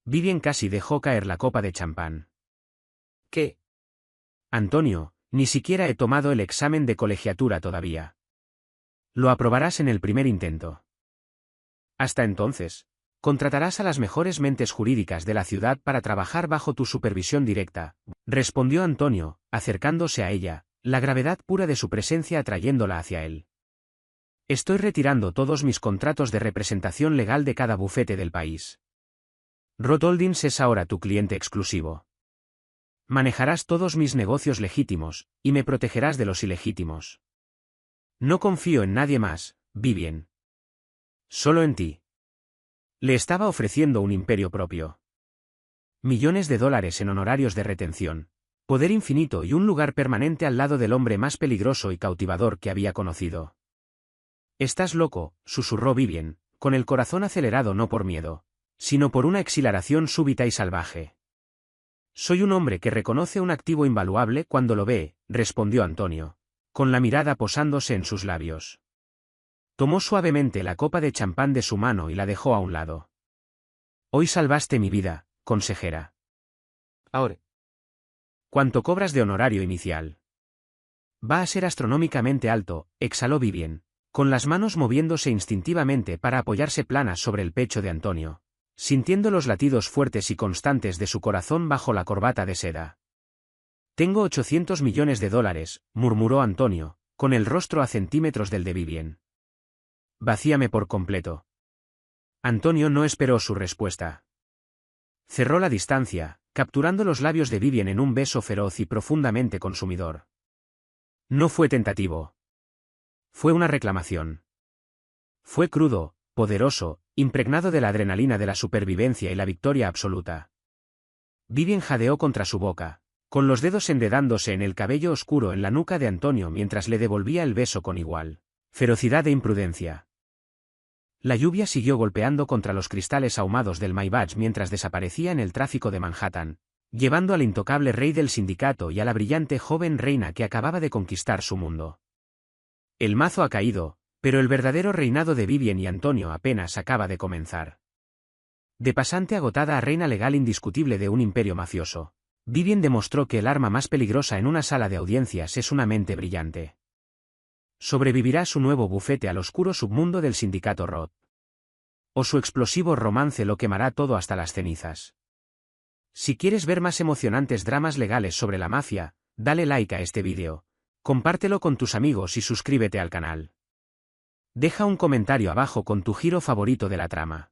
Vivien casi dejó caer la copa de champán. ¿Qué? Antonio, ni siquiera he tomado el examen de colegiatura todavía. Lo aprobarás en el primer intento. Hasta entonces, contratarás a las mejores mentes jurídicas de la ciudad para trabajar bajo tu supervisión directa, respondió Antonio, acercándose a ella, la gravedad pura de su presencia atrayéndola hacia él. Estoy retirando todos mis contratos de representación legal de cada bufete del país. Roth Holdings es ahora tu cliente exclusivo. Manejarás todos mis negocios legítimos, y me protegerás de los ilegítimos. No confío en nadie más, Vivien. Solo en ti. Le estaba ofreciendo un imperio propio. Millones de dólares en honorarios de retención, poder infinito y un lugar permanente al lado del hombre más peligroso y cautivador que había conocido. Estás loco, susurró Vivien, con el corazón acelerado no por miedo, sino por una exhilaración súbita y salvaje. Soy un hombre que reconoce un activo invaluable cuando lo ve, respondió Antonio, con la mirada posándose en sus labios. Tomó suavemente la copa de champán de su mano y la dejó a un lado. Hoy salvaste mi vida, consejera. Ahora. ¿Cuánto cobras de honorario inicial? Va a ser astronómicamente alto, exhaló Vivien, con las manos moviéndose instintivamente para apoyarse planas sobre el pecho de Antonio, sintiendo los latidos fuertes y constantes de su corazón bajo la corbata de seda. Tengo 800 millones de dólares, murmuró Antonio, con el rostro a centímetros del de Vivien. Vacíame por completo. Antonio no esperó su respuesta. Cerró la distancia, capturando los labios de Vivien en un beso feroz y profundamente consumidor. No fue tentativo. Fue una reclamación. Fue crudo, poderoso, impregnado de la adrenalina de la supervivencia y la victoria absoluta. Vivien jadeó contra su boca, con los dedos enredándose en el cabello oscuro en la nuca de Antonio mientras le devolvía el beso con igual ferocidad e imprudencia. La lluvia siguió golpeando contra los cristales ahumados del Maybach mientras desaparecía en el tráfico de Manhattan, llevando al intocable rey del sindicato y a la brillante joven reina que acababa de conquistar su mundo. El mazo ha caído, pero el verdadero reinado de Vivien y Antonio apenas acaba de comenzar. De pasante agotada a reina legal indiscutible de un imperio mafioso, Vivien demostró que el arma más peligrosa en una sala de audiencias es una mente brillante. ¿Sobrevivirá su nuevo bufete al oscuro submundo del sindicato Roth? ¿O su explosivo romance lo quemará todo hasta las cenizas? Si quieres ver más emocionantes dramas legales sobre la mafia, dale like a este vídeo, compártelo con tus amigos y suscríbete al canal. Deja un comentario abajo con tu giro favorito de la trama.